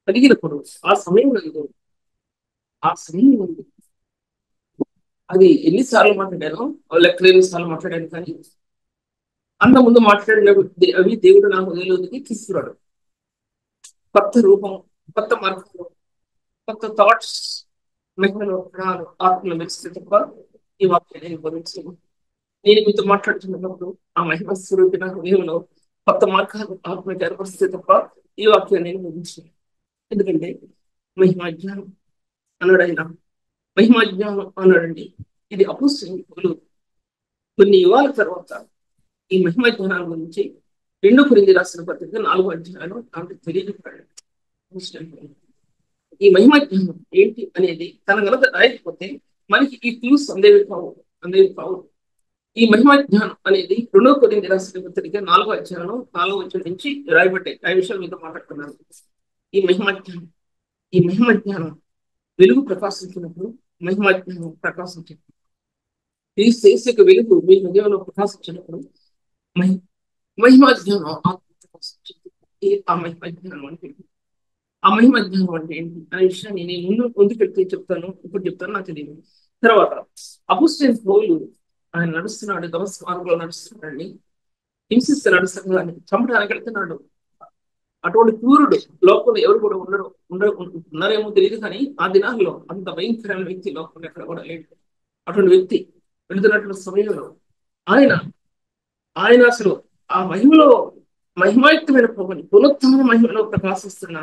పలికినప్పుడు ఆ సమయంలో అది ఎన్నిసార్లు మాట్లాడాను, లెక్కలేని సార్లు మాట్లాడాను. కానీ అంత ముందు మాట్లాడిన అవి దేవుడు నా హృదయంలోకి తీసుకురాడు. కొత్త రూపం, కొత్త మార్గంలో, కొత్త థాట్స్, మహిమలో ప్రాణాలు ఆత్మలు మెరిస్తే తప్ప ఈ వాక్యాన్ని నేను భరించను. నేను మీతో మాట్లాడుతున్నప్పుడు ఆ మహిమ స్వరూపిన హృదయంలో కొత్త మార్గాలు ఆత్మకి ఏర్పరిస్తే తప్ప ఈ వాక్యాన్ని నేను భరించను. ఎందుకంటే మహిమా జ్ఞానం అన్నాడు ఆయన. మహిమా జ్ఞానం అన్నాడండి. ఇది అపోస్తలులు కొన్ని యుగాల తర్వాత ఈ మహిమ జ్ఞానం గురించి 2 కొరింథీ రాసిన పత్రిక 4వ అధ్యాయంలో నాకు తెలియజెప్పాడు. ఈ మహిమ జ్ఞానం ఏంటి అనేది తన గనక రాయకపోతే మనకి ఈ క్లూస్ అందేవి కావు. ఈ మహిమ జ్ఞానం అనేది 2 కొరింథీ రాసిన పత్రిక 4వ అధ్యాయంలో 4వ వచనం నుంచి రాయబడ్డాయి. ఆ విషయాలు మీతో మాట్లాడుతున్నాను. ఈ మహిమ జ్ఞానం వెలుగు ప్రకాశించినప్పుడు మహిమ జ్ఞానం ప్రకాశించింది. ఈ శేషక వెలుగు మీ హృదయంలో ప్రకాశించినప్పుడు మహిమ జ్ఞానం ఆత్మ ప్రకాశించింది. ఆ మహిమ జ్ఞానం అంటే ఏంటి అనే విషయాన్ని నేను ముందుకెళ్తే చెప్తాను. ఇప్పుడు చెప్తాను, నాకు తెలియదు. తర్వాత అపోస్తలుడైన పౌలు ఆయన నడుస్తున్నాడు, దమస్క మార్గంలో నడుస్తున్నాడండి. హింసిస్తే నడుస్తున్నాడు, చంపడానికి వెళ్తున్నాడు. అటువంటి క్రూరుడు లోకంలో ఎవరు కూడా ఉన్నారేమో తెలియదు. కానీ ఆ దినాల్లో అంత భయంకరమైన వ్యక్తి లోకంలో ఎక్కడ కూడా లేడు. అటువంటి వ్యక్తి వెళుతున్నటువంటి సమయంలో ఆయన అసలు ఆ మహిమాయుక్తమైన ప్రభుని, పునరుత్థాన మహిమలో ప్రకాశిస్తున్న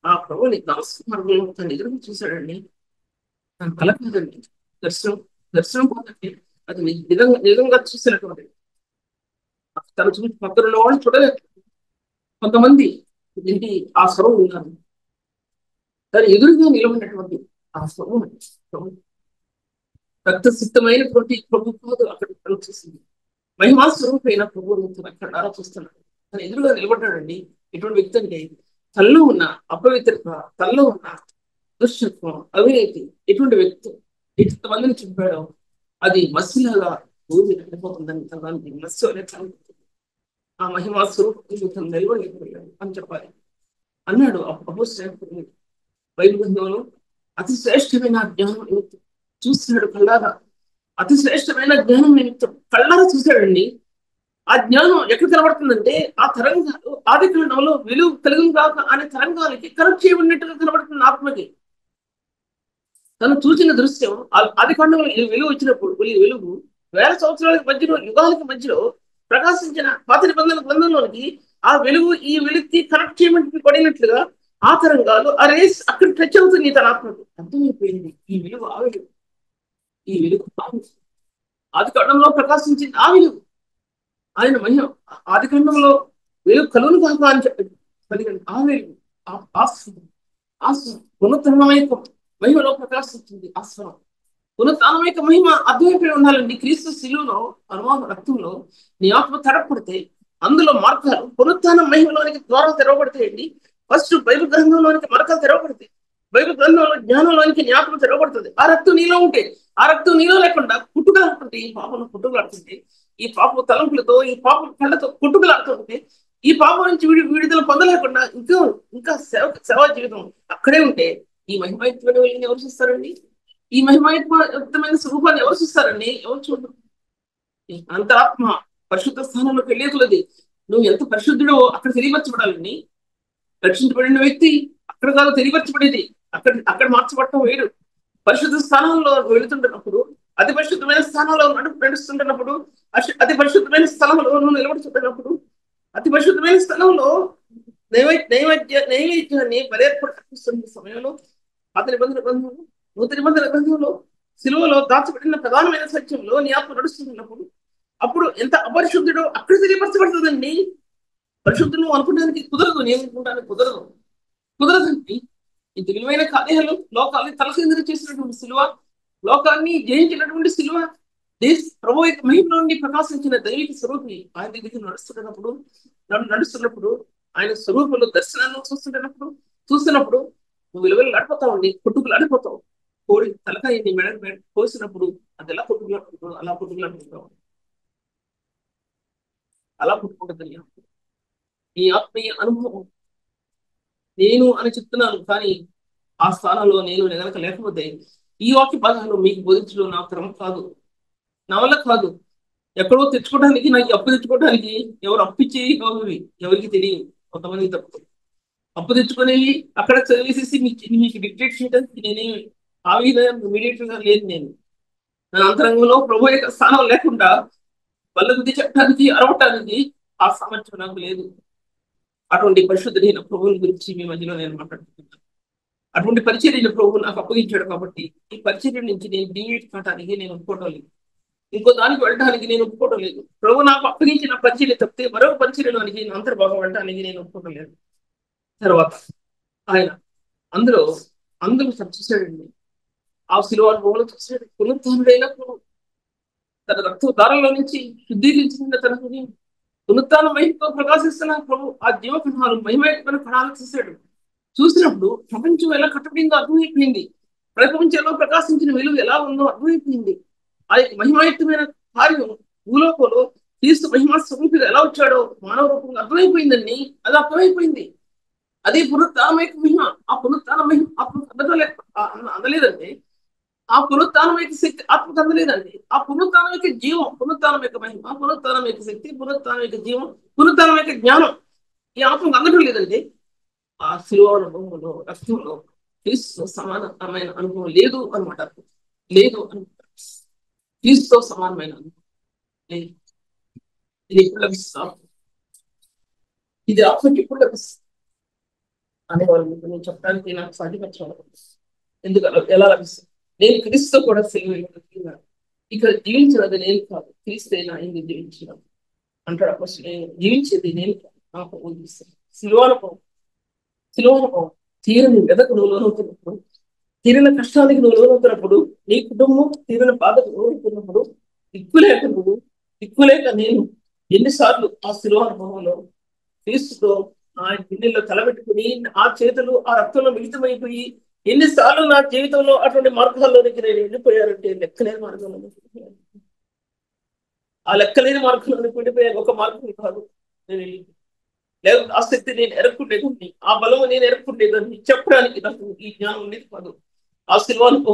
ఆ ప్రభుని దమస్క మార్గంలో తను ఎదురు చూశాడండి. తన కల కాదండి, దర్శనం కాదండి, అది నిజంగా చూసినటువంటి తను చూసి పక్కన వాళ్ళు చూడలేదు. కొంతమంది ఏంటి ఆ స్వరం విన్నారు, దాని ఎదురుగా నిలబడినటువంటి ఆ స్వరం రక్త సిద్ధమైనటువంటి ప్రభు కాదు అక్కడ చూసింది. మహిమా స్వరూపైన ప్రభువు అక్కడ చూస్తున్నాడు. తను ఎదురుగా నిలబడ్డాడండి. ఎటువంటి వ్యక్తి అంటే తనలో ఉన్న అపవిత్రత, తనలో ఉన్న దుష్టత్వం, అవినీతి, ఎటువంటి వ్యక్తి ఎంతమందిని చెప్పాడో అది మసిలాగా భూమి వెళ్ళిపోతుందని తనకి మత్స్సు అనే ఆ మహిమా స్వరూపం నిలబడిపోయాడు అని చెప్పాలి. అన్నాడు అపోస్తలుడు బైబిల్ గ్రంథంలో. అతి శ్రేష్టమైన జ్ఞానం నిమిత్తం చూస్తున్నాడు కళ్ళారా. అతి శ్రేష్టమైన జ్ఞానం నిమిత్తం కళ్ళారా చూశాడండి. ఆ జ్ఞానం ఎక్కడ కనబడుతుందంటే ఆ తరంగాలు ఆది కాండంలో వెలుగు కలుగును కాక అనే తరంగాలకి కనెక్ట్ చేయబడినట్టుగా కనబడుతుంది ఆత్మకి. తను చూసిన దృశ్యం ఆది కాండంలో ఈ వెలుగు వచ్చినప్పుడు ఈ వెలుగు వేల సంవత్సరాలకు మధ్యలో యుగాలకు మధ్యలో ప్రకాశించిన పాత నిబంధన గ్రంథంలోనికి ఆ వెలుగు ఈ వెలుగుకి కనెక్ట్ చేయబడినట్లుగా ఆ తరంగాలు ఆ రేస్ అక్కడ టచ్ అవుతుంది తన ఆత్మకు. అర్థమైపోయింది ఈ వెలుగు ఆ వెలుగు, ఈ వెలుగు ఆ వెలుగు. ఆది కాండంలో ప్రకాశించింది ఆ వెలుగు ఆయన మహిమ. ఆది కాండంలో వెలుగు కలుగును కాక అని చెప్పి కలిగిన ఆ వెలుగు ఆ పునఃతనమైన మహిమలో ప్రకాశించింది ఆ స్వరం. పునఃతానమైక మహిమ అర్థమైపోయి ఉండాలండి. క్రీస్తు శిలువలో అనుమాన రక్తంలో నీ ఆత్మ తడపడితే అందులో మార్గాలు పునఃతానం మహిమలోనికి ద్వారాలు తెరవబడతాయండి. ఫస్ట్ బైబిల్ గ్రంథంలోనికి మార్గాలు తెరవబడతాయి. బైబిల్ గ్రంథంలో జ్ఞానంలోనికి నీ ఆత్మ తెరవబడుతుంది. ఆ రక్తం నీలో ఉంటే, ఆ రక్తం నీలో లేకుండా పుట్టుకలాడుతుంటే, ఈ పాపను పుట్టుకలాడుతుంటే, ఈ పాప తలంపులతో ఈ పాప కళ్ళతో పుట్టుకలాడుతుంటే, ఈ పాపం నుంచి విడుదల పొందలేకుండా ఇంకా సేవా జీవితం అక్కడే ఉంటే ఈ మహిమాయుక్తమైన వెళ్ళి ఎవరు చూస్తారండి? ఈ మహిమాయుక్తమైన స్వరూపాన్ని ఎవరు చూస్తారండి? ఎవరు చూడరు. అంతరాత్మ పరిశుద్ధ స్థానంలోకి వెళ్ళే కొలది నువ్వు ఎంత పరిశుద్ధుడో అక్కడ తెలియపరచబడాలండి. రక్షించబడిన వ్యక్తి అక్కడ కాదు తెలియపరచబడేది, అక్కడ మార్చబడటం వేరు. పరిశుద్ధ స్థానంలో వెళుతుంటున్నప్పుడు, అతి పరిశుద్ధమైన స్థానంలో నడుస్తుంటున్నప్పుడు, అతి పరిశుద్ధమైన స్థలంలో నువ్వు నిలబడుతుంటున్నప్పుడు, అతి పరిశుద్ధమైన స్థలంలో నైవేద్యాన్ని బలేర్పడుతున్న సమయంలో పాత నిబంధన గ్రంథంలో, నూతన నిబంధన గ్రంథంలో సిలువలో దాచబడిన ప్రధానమైన సత్యంలో నీ ఆత్మ నడుస్తున్నప్పుడు అప్పుడు ఎంత అపరిశుద్ధుడో అక్కడ తెలియపరచబడుతుందండి. పరిశుద్ధులు అనుకోవడానికి కుదరదు, నేను అనుకుంటానికి కుదరదండి. ఇంత విలువైన కార్యాలు లోకాన్ని తలకిందులు చేసినటువంటి సిలువ, లోకాన్ని జయించినటువంటి సిలువ, ప్రభు యొక్క మహిమ నుండి ప్రకాశించిన దైవిక స్వరూపిణి ఆయన దగ్గరికి నడుస్తున్నప్పుడు ఆయన స్వరూపంలో దర్శనాన్ని చూస్తున్నప్పుడు నువ్వు విలువలు నడిపోతావు, పుట్టుకులు ఆడిపోతావు. కోడి తలకాయ నీ మెడ కోసినప్పుడు అది ఎలా పుట్టుకులాడుకుంటావు, అలా పుట్టుకుంటుంది నీ ఆత్మీయ అనుభవం. నేను అని చెప్తున్నాను, కానీ ఆ స్థానంలో నేను గనక లేకపోతే ఈ వాక్య భాగాలు మీకు బోధించడం నా క్రమం కాదు, నా వల్ల కాదు. ఎక్కడో తెచ్చుకోవడానికి, నాకు అప్పు తెచ్చుకోవడానికి ఎవరు అప్పిచ్చి ఎవరికి తెలియదు. కొంతమంది తప్పు అప్పు తెచ్చుకునేవి అక్కడ చదివేసేసి మీకు డిక్టేట్ చేయడానికి నేనేమి ఆ విధంగా మీడియేటర్ గా లేదు. నేను నా అంతరంగంలో ప్రభు యొక్క స్థానం లేకుండా బల్లబుద్ధి చెప్పడానికి, అరవటానికి ఆ సామర్థ్యం నాకు లేదు. అటువంటి పరిశుద్ధుడైన ప్రభువుల గురించి మీ మధ్యలో నేను మాట్లాడుతున్నాను. అటువంటి పరిచర్యను ప్రభు నాకు అప్పగించాడు కాబట్టి ఈ పరిచర్య నుంచి నేను డివియేట్ కావడానికి నేను ఒప్పుకోవడం లేదు, ఇంకో దానికి వెళ్ళడానికి నేను ఒప్పుకోవడం లేదు. ప్రభు నాకు అప్పగించిన పరిచర్య తప్పితే మరొక పరిచర్యలోనికి అంతర్భాగం వెళ్ళడానికి నేను ఒప్పుకోవడం లేదు. తర్వాత ఆయన అందరూ చూశాడండి. ఆ శిలువ అనుభవంలో చూశాడు. పునరుత్థానుడైన ప్రభు తన రక్త దారంలో నుంచి శుద్ధీకరించిన తన హృదయం పునరుత్థాన మహిమతో ప్రకాశిస్తున్న ప్రభు ఆ జీవ కణాలు మహిమయమైన కణాలు చూసినప్పుడు ప్రపంచం ఎలా కట్టబడిందో అర్థమైపోయింది. ప్రపంచంలో ప్రకాశించిన వెలుగు ఎలా ఉందో అర్థమైపోయింది. ఆ యొక్క మహిమాయుక్తమైన కార్యం భూలోకంలో క్రీస్తు మహిమా స్వరూపిగా ఎలా వచ్చాడో మానవ రూపంగా అర్థమైపోయిందండి. అది అర్థమైపోయింది. అదే పునరుత్థానమైక మహిమ. ఆ పునరుత్థాన మహిమ ఆత్మకు అందలేదంటే, ఆ పునరుత్థానమైక శక్తి ఆత్మకు అందలేదండి. ఆ పునరుత్థానమైక జీవం, పునరుత్థానమైక మహిమ, పునరుత్థానమైక శక్తి, పునరుత్థానమైక జీవం, పునరుత్థానమైక జ్ఞానం ఈ ఆత్మకు అందడం లేదండి. ఆ శిలువ అనుభవంలో, రక్తంలో క్రీస్తు సమానమైన అనుభవం లేదు అనమాట. లేదు అనమాట. క్రీస్తుతో సమానమైన అనుభవం లేదు. ఇది ఎప్పుడు లభిస్తా, ఇది ఆత్మకి ఎప్పుడు లభిస్తుంది అనేవాళ్ళు నేను చెప్పడానికి నాకు సాధ్యపరచాలి. ఎందుకు ఎలా లభిస్తుంది? నేను క్రీస్తు కూడా సెలవు ఇక్కడ జీవించినది నేను కాదు, క్రీస్తే నా ఇందు జీవించిన అంటాడు. అప్పుడు నేను జీవించేది నేను కాదు, నాకు ఊహిస్తాను. శిలువానుభవం తీరని వెదకు నువ్వు లోనవుతున్నప్పుడు, తీరిన కష్టానికి నువ్వు లోనవుతున్నప్పుడు, నీ కుటుంబం తీరిన బాధకు లోనవుతున్నప్పుడు, దిక్కులేక నేను ఎన్నిసార్లు ఆ శిలువానుభవంలో క్రీస్తుతో ఆయన గిన్నెల్లో తలబెట్టుకుని ఆ చేతులు ఆ రక్తంలో మిళితమైపోయి ఎన్నిసార్లు నా జీవితంలో అటువంటి మార్గాల్లోనికి నేను వెళ్ళిపోయానంటే లెక్కలేని మార్గంలో. ఆ లెక్కలేని మార్గంలోకి వెళ్ళిపోయాను. ఒక మార్గం కాదు నేను వెళ్ళి లేకపోతే ఆ శక్తి నేను ఎరక్కుండేదాన్ని, ఆ బలము నేను ఎరక్కుండేదాన్ని చెప్పడానికి నాకు ఈ జ్ఞానం ఉండేది కాదు. ఆ శిల్వానుకో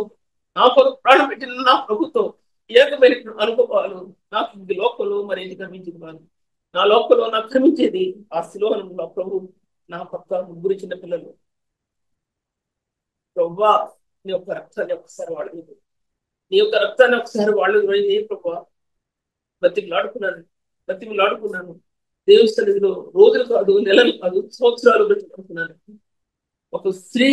నా కొరకు ప్రాణం పెట్టిన నా ప్రభుత్వం ఏకమైన అనుభవాలు నాకు ఇది లోకంలో మరేది కనిపించింది కాదు. నా లోకంలో నాకు కనిపించేది ఆ శిల్వానులో ప్రభు నా పక్క ముగ్గురు చిన్న పిల్లలు. ప్రవ్వా నీ యొక్క రక్తాన్ని ఒకసారి వాళ్ళ మీద, నీ యొక్క రక్తాన్ని ఒకసారి వాళ్ళు ప్రభావ బతికిలాడుకున్నాను, బతికిలాడుకున్నాను. దేవుని సన్నిధిలో రోజులు కాదు, నెలలు కాదు, సంవత్సరాలు బతికిలాడుకున్నాను. ఒక స్త్రీ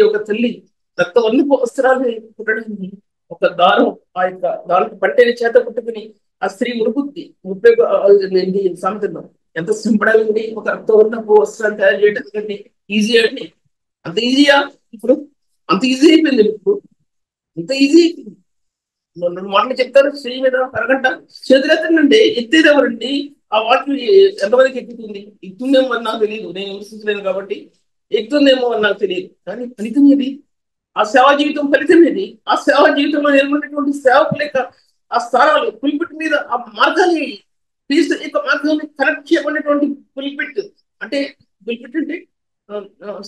ఒక తల్లి రక్తవర్ణపు వస్త్రాలు కుట్టడానికి ఒక దారం, ఆ యొక్క దానికి పట్టేని చేత పుట్టుకుని ఆ స్త్రీ మురుగుద్ది 30 సామెతల్లో ఎంత సింపడాలండి ఒక రక్తవర్ణపు వస్త్రాన్ని తయారు చేయడానికి. ఈజీ అండి, అంత ఈజీయా ఇప్పుడు? అంత ఈజీ అయిపోయింది ఇప్పుడు, అంత ఈజీ అయిపోయింది. రెండు మాటలు చెప్తారు స్త్రీ మీద అరగంట చేతులెత్తండి, ఎత్తేది ఎవరండి? ఆ వాటిని ఎంతమందికి ఎక్కుతుంది? ఎక్కుతుందేమో అని నాకు తెలియదు, నేను విమర్శించలేను కాబట్టి. ఎక్కుతుందేమో అని నాకు తెలియదు, కానీ ఫలితం ఏది? ఆ సేవా జీవితం ఫలితం ఏది? ఆ సేవా జీవితంలో నిలబడినటువంటి సేవకు లేక ఆ స్థానాలు పులిపిట్ మీద ఆ మార్గాన్ని క్రీస్తు యొక్క మార్గాన్ని కనెక్ట్ చేయబడినటువంటి పులిపిట్ అంటే, పులిపిట్ అంటే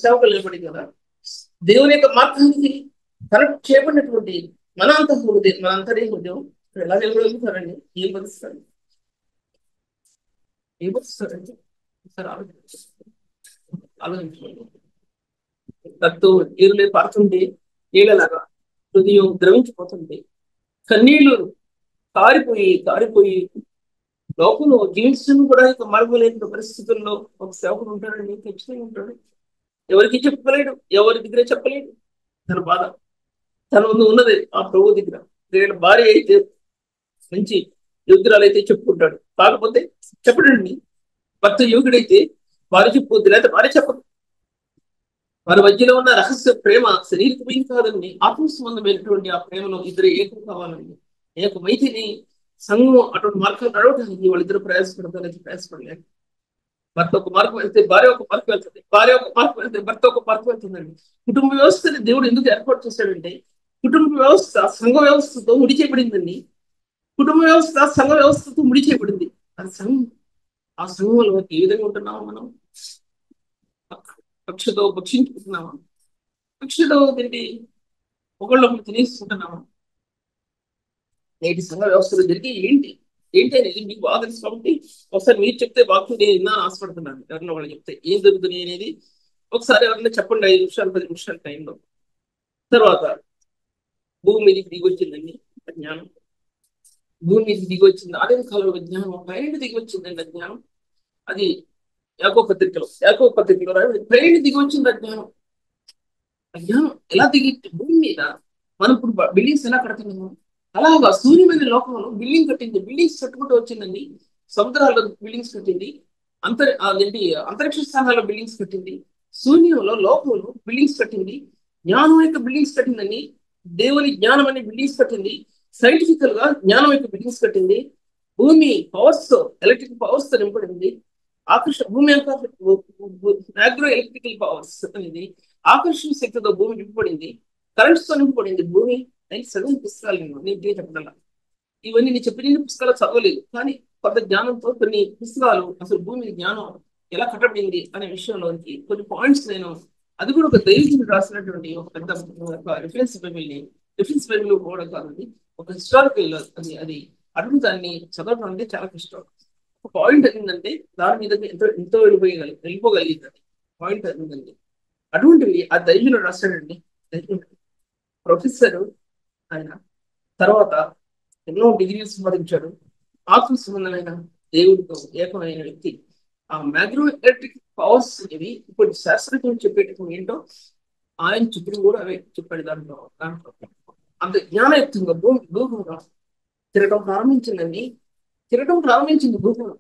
సేవకులు నిలబడింది కదా, దేవుని యొక్క మార్గానికి కనెక్ట్ చేయబడినటువంటి మనంత హృదయం, మనంతరే హృదయం ఎలా నిలబడగలుగుతారండి? ఏం బదులుతారు, ఏం బదులుతారండి? ఒకసారి ఆలోచించుకోండి. రక్తం నీరులే పారుతుంటే నీళ్ళలాగా హృదయం ద్రవించిపోతుంది, కన్నీళ్లు కారిపోయి కారిపోయి లోకంలో జీవించడం కూడా ఇక మార్గలేని పరిస్థితుల్లో ఒక సేవకుడు ఉంటాడండి, ఖచ్చితంగా ఉంటాడు. ఎవరికి చెప్పలేడు, ఎవరి దగ్గర చెప్పలేడు తన బాధ. తన ముందు ఉన్నది ఆ ప్రభు దగ్గర. నేను భార్య అయితే మంచి యోగ్యురాలు అయితే చెప్పుకుంటాడు, కాకపోతే చెప్పడండి. భర్త యోగుడైతే భార్య చెప్పుకోద్దు, లేకపోతే భార్య చెప్పదు. వారి మధ్యలో ఉన్న రహస్య ప్రేమ శరీరమైన కాదండి, ఆత్మ సంబంధమైనటువంటి ఆ ప్రేమలో ఇద్దరు ఏకం కావాలండి. ఏకమైతేనే సంఘం అటువంటి మార్గం నడవడానికి వాళ్ళిద్దరు ప్రయాసపడతారు, ప్రయాసపడలేదు. భర్త ఒక మార్గం వెళ్తే భార్య ఒక మార్గం వెళ్తుంది, భార్య ఒక మార్గం వెళ్తే భర్త ఒక మార్గం వెళ్తుందండి. కుటుంబ వ్యవస్థని దేవుడు ఎందుకు ఏర్పాటు చేశాడంటే, కుటుంబ వ్యవస్థ సంఘ వ్యవస్థతో ముడి చేయబడిందండి. కుటుంబ వ్యవస్థ సంఘ వ్యవస్థతో ముడి చేయబడింది. అది సంఘం. ఆ సంఘంలో ఏ విధంగా ఉంటున్నామా మనం? కక్షతో భక్షించుకుంటున్నామా? కక్షతో తిండి ఒకళ్ళొకళ్ళు తినేసుకుంటున్నామా? నేటి సంఘ వ్యవస్థలో జరిగి ఏంటి ఏంటి అనేది మీకు బాగా తెలుసు కాబట్టి ఒకసారి మీరు చెప్తే బాగుంది, నేను ఆశపడుతున్నాను. ఎవరిలో వాళ్ళు చెప్తే ఏం జరుగుతుంది అనేది ఒకసారి ఎవరైనా చెప్పండి, 5 నిమిషాలు 10 నిమిషాల టైంలో. తర్వాత భూమి మీదకి దిగి వచ్చిందండి జ్ఞానం. భూమి మీదకి దిగి వచ్చింది ఆదిమ కాలంలో జ్ఞానం, పైన దిగి వచ్చిందండి జ్ఞానం. అది యాకోబు పత్రికలో పైన దిగి వచ్చింది అజ్ఞానం. అజ్ఞానం ఎలా దిగి భూమి మీద మనం ఇప్పుడు బిల్డింగ్స్ ఎలా కడుతున్నాము అలాగా సూర్యమైన లోకంలో బిల్డింగ్ కట్టింది, బిల్డింగ్స్ కట్టుకుంటూ వచ్చిందండి. సముద్రాల్లో బిల్డింగ్స్ కట్టింది, అంతరిక్ష స్థానాల్లో బిల్డింగ్స్ కట్టింది, శూన్యంలో లోకంలో బిల్డింగ్స్ కట్టింది, జ్ఞానం యొక్క బిల్డింగ్స్ కట్టిందండి. దేవుని జ్ఞానం అనే బిల్డింగ్స్ కట్టింది, సైంటిఫికల్ గా జ్ఞానం యొక్క బిల్డింగ్స్ కట్టింది. భూమి పవర్స్ తో, ఎలక్ట్రిక్ పవర్స్ తో నింపడింది. భూమి మ్యాగ్రో ఎలక్ట్రికల్ పవర్స్ అనేది ఆకర్షణ శక్తితో భూమి నింపబడింది, కరెంట్స్ తో నింపబడింది భూమి. చదివిన పుస్తకాలు నేను చెప్పడం, ఇవన్నీ నేను చెప్పిన పుస్తకాలు చదవలేదు, కానీ కొంత జ్ఞానంతో కొన్ని పుస్తకాలు అసలు భూమి జ్ఞానం ఎలా కట్టబడింది అనే విషయంలోనికి కొన్ని పాయింట్స్ నేను, అది కూడా ఒక దైవికుడు రాసినటువంటి ఒక పెద్ద రిఫరెన్స్ బైబిల్ కూడా కాదండి, ఒక హిస్టారికల్ అది అటువంటి దాన్ని చదవడం అంటే చాలా కష్టం. ఒక పాయింట్ ఏంటంటే దాని మీద ఎంతో వెళ్ళిపోగలిగింది పాయింట్ ఏంటంటే, అటువంటివి ఆ దైవులు రాశాడండి. ప్రొఫెసర్ ఆయన, తర్వాత ఎన్నో డిగ్రీలు సంపాదించాడు, ఆత్మ సంబంధమైన దేవుడితో ఏకమైన వ్యక్తి. ఆ మ్యాగ్రో ఎలక్ట్రిక్ పవర్స్ అనేవి ఇప్పుడు శాస్త్రజ్ఞులు చెప్పేటప్పుడు ఏంటో ఆయన చెప్పిన కూడా అవే చెప్పాడు. దాంట్లో అంత జ్ఞానయుక్తంగా భూగోళం తిరగడం ప్రారంభించింది భూగోళం.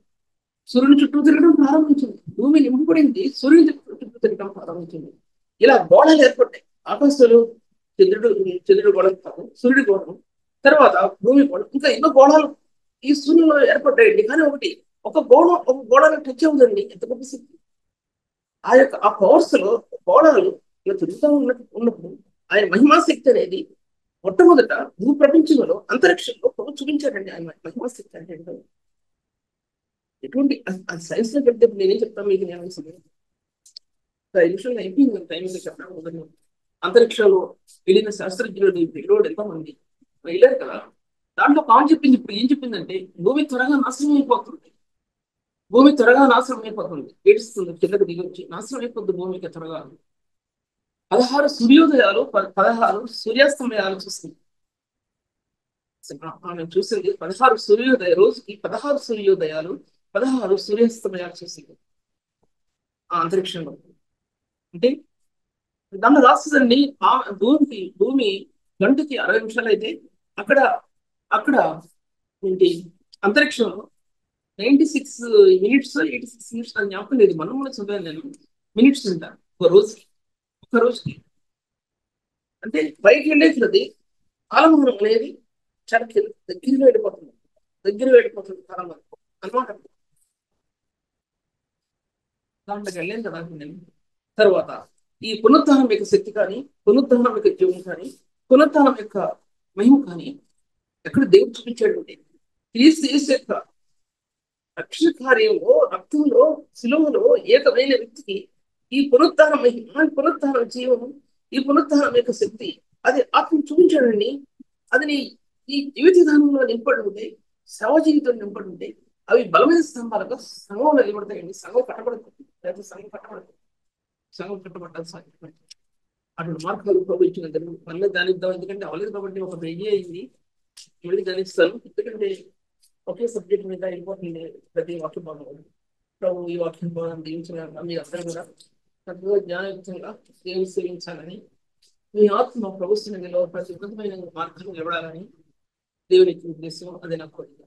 సూర్యుని చుట్టూ తిరగడం ప్రారంభించింది, భూమి నింపబడింది, సూర్యుని చుట్టూ తిరగడం ప్రారంభించింది. ఇలా గోడలు ఏర్పడ్డాయి, ఆకాశాలు, చంద్రుడు గోడలు కాదు, సూర్యుడి గోడలు, తర్వాత భూమి గోడ, ఇంకా ఎన్నో గోడలు ఈ సూర్యులో ఏర్పడ్డాయండి. కానీ ఒక గోడను టచ్ అవుతుందండి, ఎంత గొప్ప శక్తి! ఆ పవర్స్ లో గోడలు ఇలా తిరుగుతూ ఉన్నప్పుడు ఆయన మహిమాశక్తి అనేది మొట్టమొదట భూ ప్రపంచంలో అంతరిక్షంలో చూపించాడండి. ఆయన మహిమాశక్తి అంటే ఎటువంటి అది సైన్స్ లో పెడితే నేనేం చెప్తాను మీకు, నేను 5 నిమిషాలు అయిపోయింది టైం చెప్పడం కుదరదు. అంతరిక్షంలో వెళ్ళిన శాస్త్రజ్ఞులు వెళ్ళోడు ఎంతమంది వెళ్ళారు కదా. దాంట్లో కాన్ చెప్పింది ఇప్పుడు ఏం చెప్పిందంటే భూమి త్వరగా నాశనం అయిపోతుంది, భూమి త్వరగా నాశనం అయిపోతుంది, ఏడుస్తుంది కిందకు దిగి వచ్చి నాశనం అయిపోతుంది భూమికి త్వరగా. 16 సూర్యోదయాలు 16 సూర్యాస్తమయాలు చూస్తుంది. ఆమె చూసింది 16 సూర్యోదయ, రోజుకి 16 సూర్యోదయాలు 16 సూర్యాస్తమయాలు చూసింది ఆ అంతరిక్షంలో. అంటే దాన్ని రాస్తుందండి. ఆ భూమి గంటకి 60 నిమిషాలు అయితే అక్కడ అక్కడ ఏంటి అంతరిక్షంలో 96 మినిట్స్ 86 మినిట్స్ అని జ్ఞాపకం లేదు, మనం కూడా చదివాను నేను. మినిట్స్ అంట ఒక రోజుకి. అంటే పైకి వెళ్ళేది కాలమానం అనేది చాలా దగ్గరగా వెళ్ళిపోతుంది కాలం అనమాట. దాంట్లోకి వెళ్ళేది కదా నేను. తర్వాత ఈ పునరుత్థానం యొక్క శక్తి కానీ, పునరుత్థానం యొక్క జీవం కానీ, పునరుత్థానం యొక్క మహిమ కానీ ఎక్కడ దేవుడు చూపించాడు అంటే క్రీస్తు యేసు యొక్క రక్షణ కార్యంలో, రక్తంలో, శిలువలో ఏకమైన వ్యక్తికి ఈ పునరుత్థానం మహిమ, పునరుత్థానం జీవం, ఈ పునరుత్థానం యొక్క శక్తి అది ఆత్మ చూపించాడండి. అది ఈ జీవిత విధానంలో నింపడి ఉంటే, శవ జీవితం నింపడి ఉంటే అవి బలమైన స్తంభాలుగా సంఘంలో నిలబడతాయండి. సంఘం కట్టబడుతుంది, లేకపోతే సంఘం కట్టబడ్డాలి సాధ్యపడి అటువంటి మార్గాలు ప్రభావించిన మళ్ళీ ధ్యానిద్దాం. ఎందుకంటే అవలేదు కాబట్టి ఒక వెయ్యి అయింది, మళ్ళీ ధ్యానిస్తాను. ఎందుకంటే ఒకే సబ్జెక్ట్ మీద వెళ్ళిపోతుంది ప్రతి వాక్య భాగం. ప్రభు ఈ వాక్యం భాగం దీవించిన మీ అందరూ కూడా చక్కగా జ్ఞానయుక్తంగా దేవుని సేవించాలని, మీ ఆత్మ ప్రభు సన్నిధిలో ప్రతి విధమైన మార్గాలు నిలబడాలని దేవునికి ఉద్దేశం. అది నాకు కోరిక.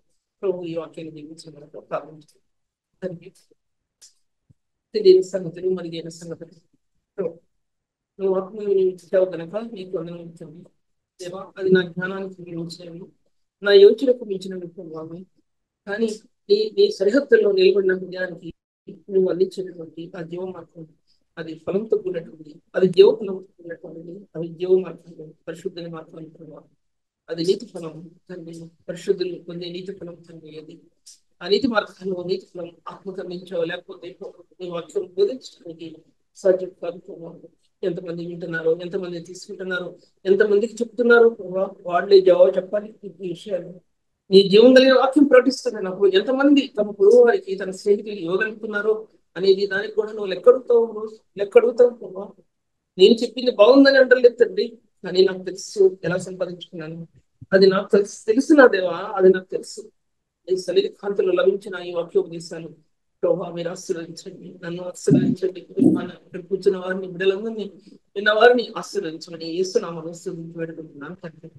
ప్రభు ఈ వాక్యాన్ని దీవించిన ప్రారంభించారు. తెలియని సంగతులు మరిగైన సంగతులు నువ్వు ఆత్మీయ ఇచ్చావు కనుక నీకు అనుభవించండి దేవా. అది నా జ్ఞానానికి మించినవి, నా యోచనకు మించినవి ప్రభావి. కానీ నీ సరిహద్దుల్లో నిలబడిన హృదయానికి నువ్వు అందించినటువంటి ఆ జీవ మార్గం అది ఫలంతో కూడినటువంటి, అది జీవఫలంతో కూడినటువంటిది, అది జీవ మార్గం, పరిశుద్ధ మార్గం ప్రభావం. అది నీతి ఫలం తండ్రి, పరిశుద్ధులు పొందే నీతి ఫలం తండ్రి. అది ఆ నీతి మార్గంలో నీతి ఫలం ఆత్మకరించో లేకపోతే ఈ వాక్యం బోధించడానికి సాధ్యం కాదు ప్రభావం. ఎంతమంది వింటున్నారు, ఎంతమంది తీసుకుంటున్నారు, ఎంతమందికి చెప్తున్నారు వాళ్ళే జవాబు చెప్పాలి ఈ విషయాలు. నీ జీవం కలిగిన వాక్యం ప్రకటిస్తుంది నాకు. ఎంతమంది తమ పొరుగు వారికి, తన స్నేహితులకి ఇవ్వగలుగుతున్నారు అనేది దానికి కూడా నువ్వు లెక్కడుగుతావు. నేను చెప్పింది బాగుందని అంటలేదు తండ్రి, కానీ నాకు తెలుసు ఎలా సంపాదించుకున్నాను. అది నాకు తెలుసు నా దేవా, అది నాకు తెలుసు. ఈ శరీర కాంతులు లభించిన ఈ వాక్యోపదేశాలు ప్రభావ మీరు ఆశీర్వదించండి, నన్ను ఆశీర్వదించండి. ఇక్కడ కూర్చున్న వారిని, బిడ్డలందరినీ విన్న వారిని ఆశీర్వదించమని యేసు నామములో ఆశీర్వదించి వేడుకుంటున్నాను తండ్రి.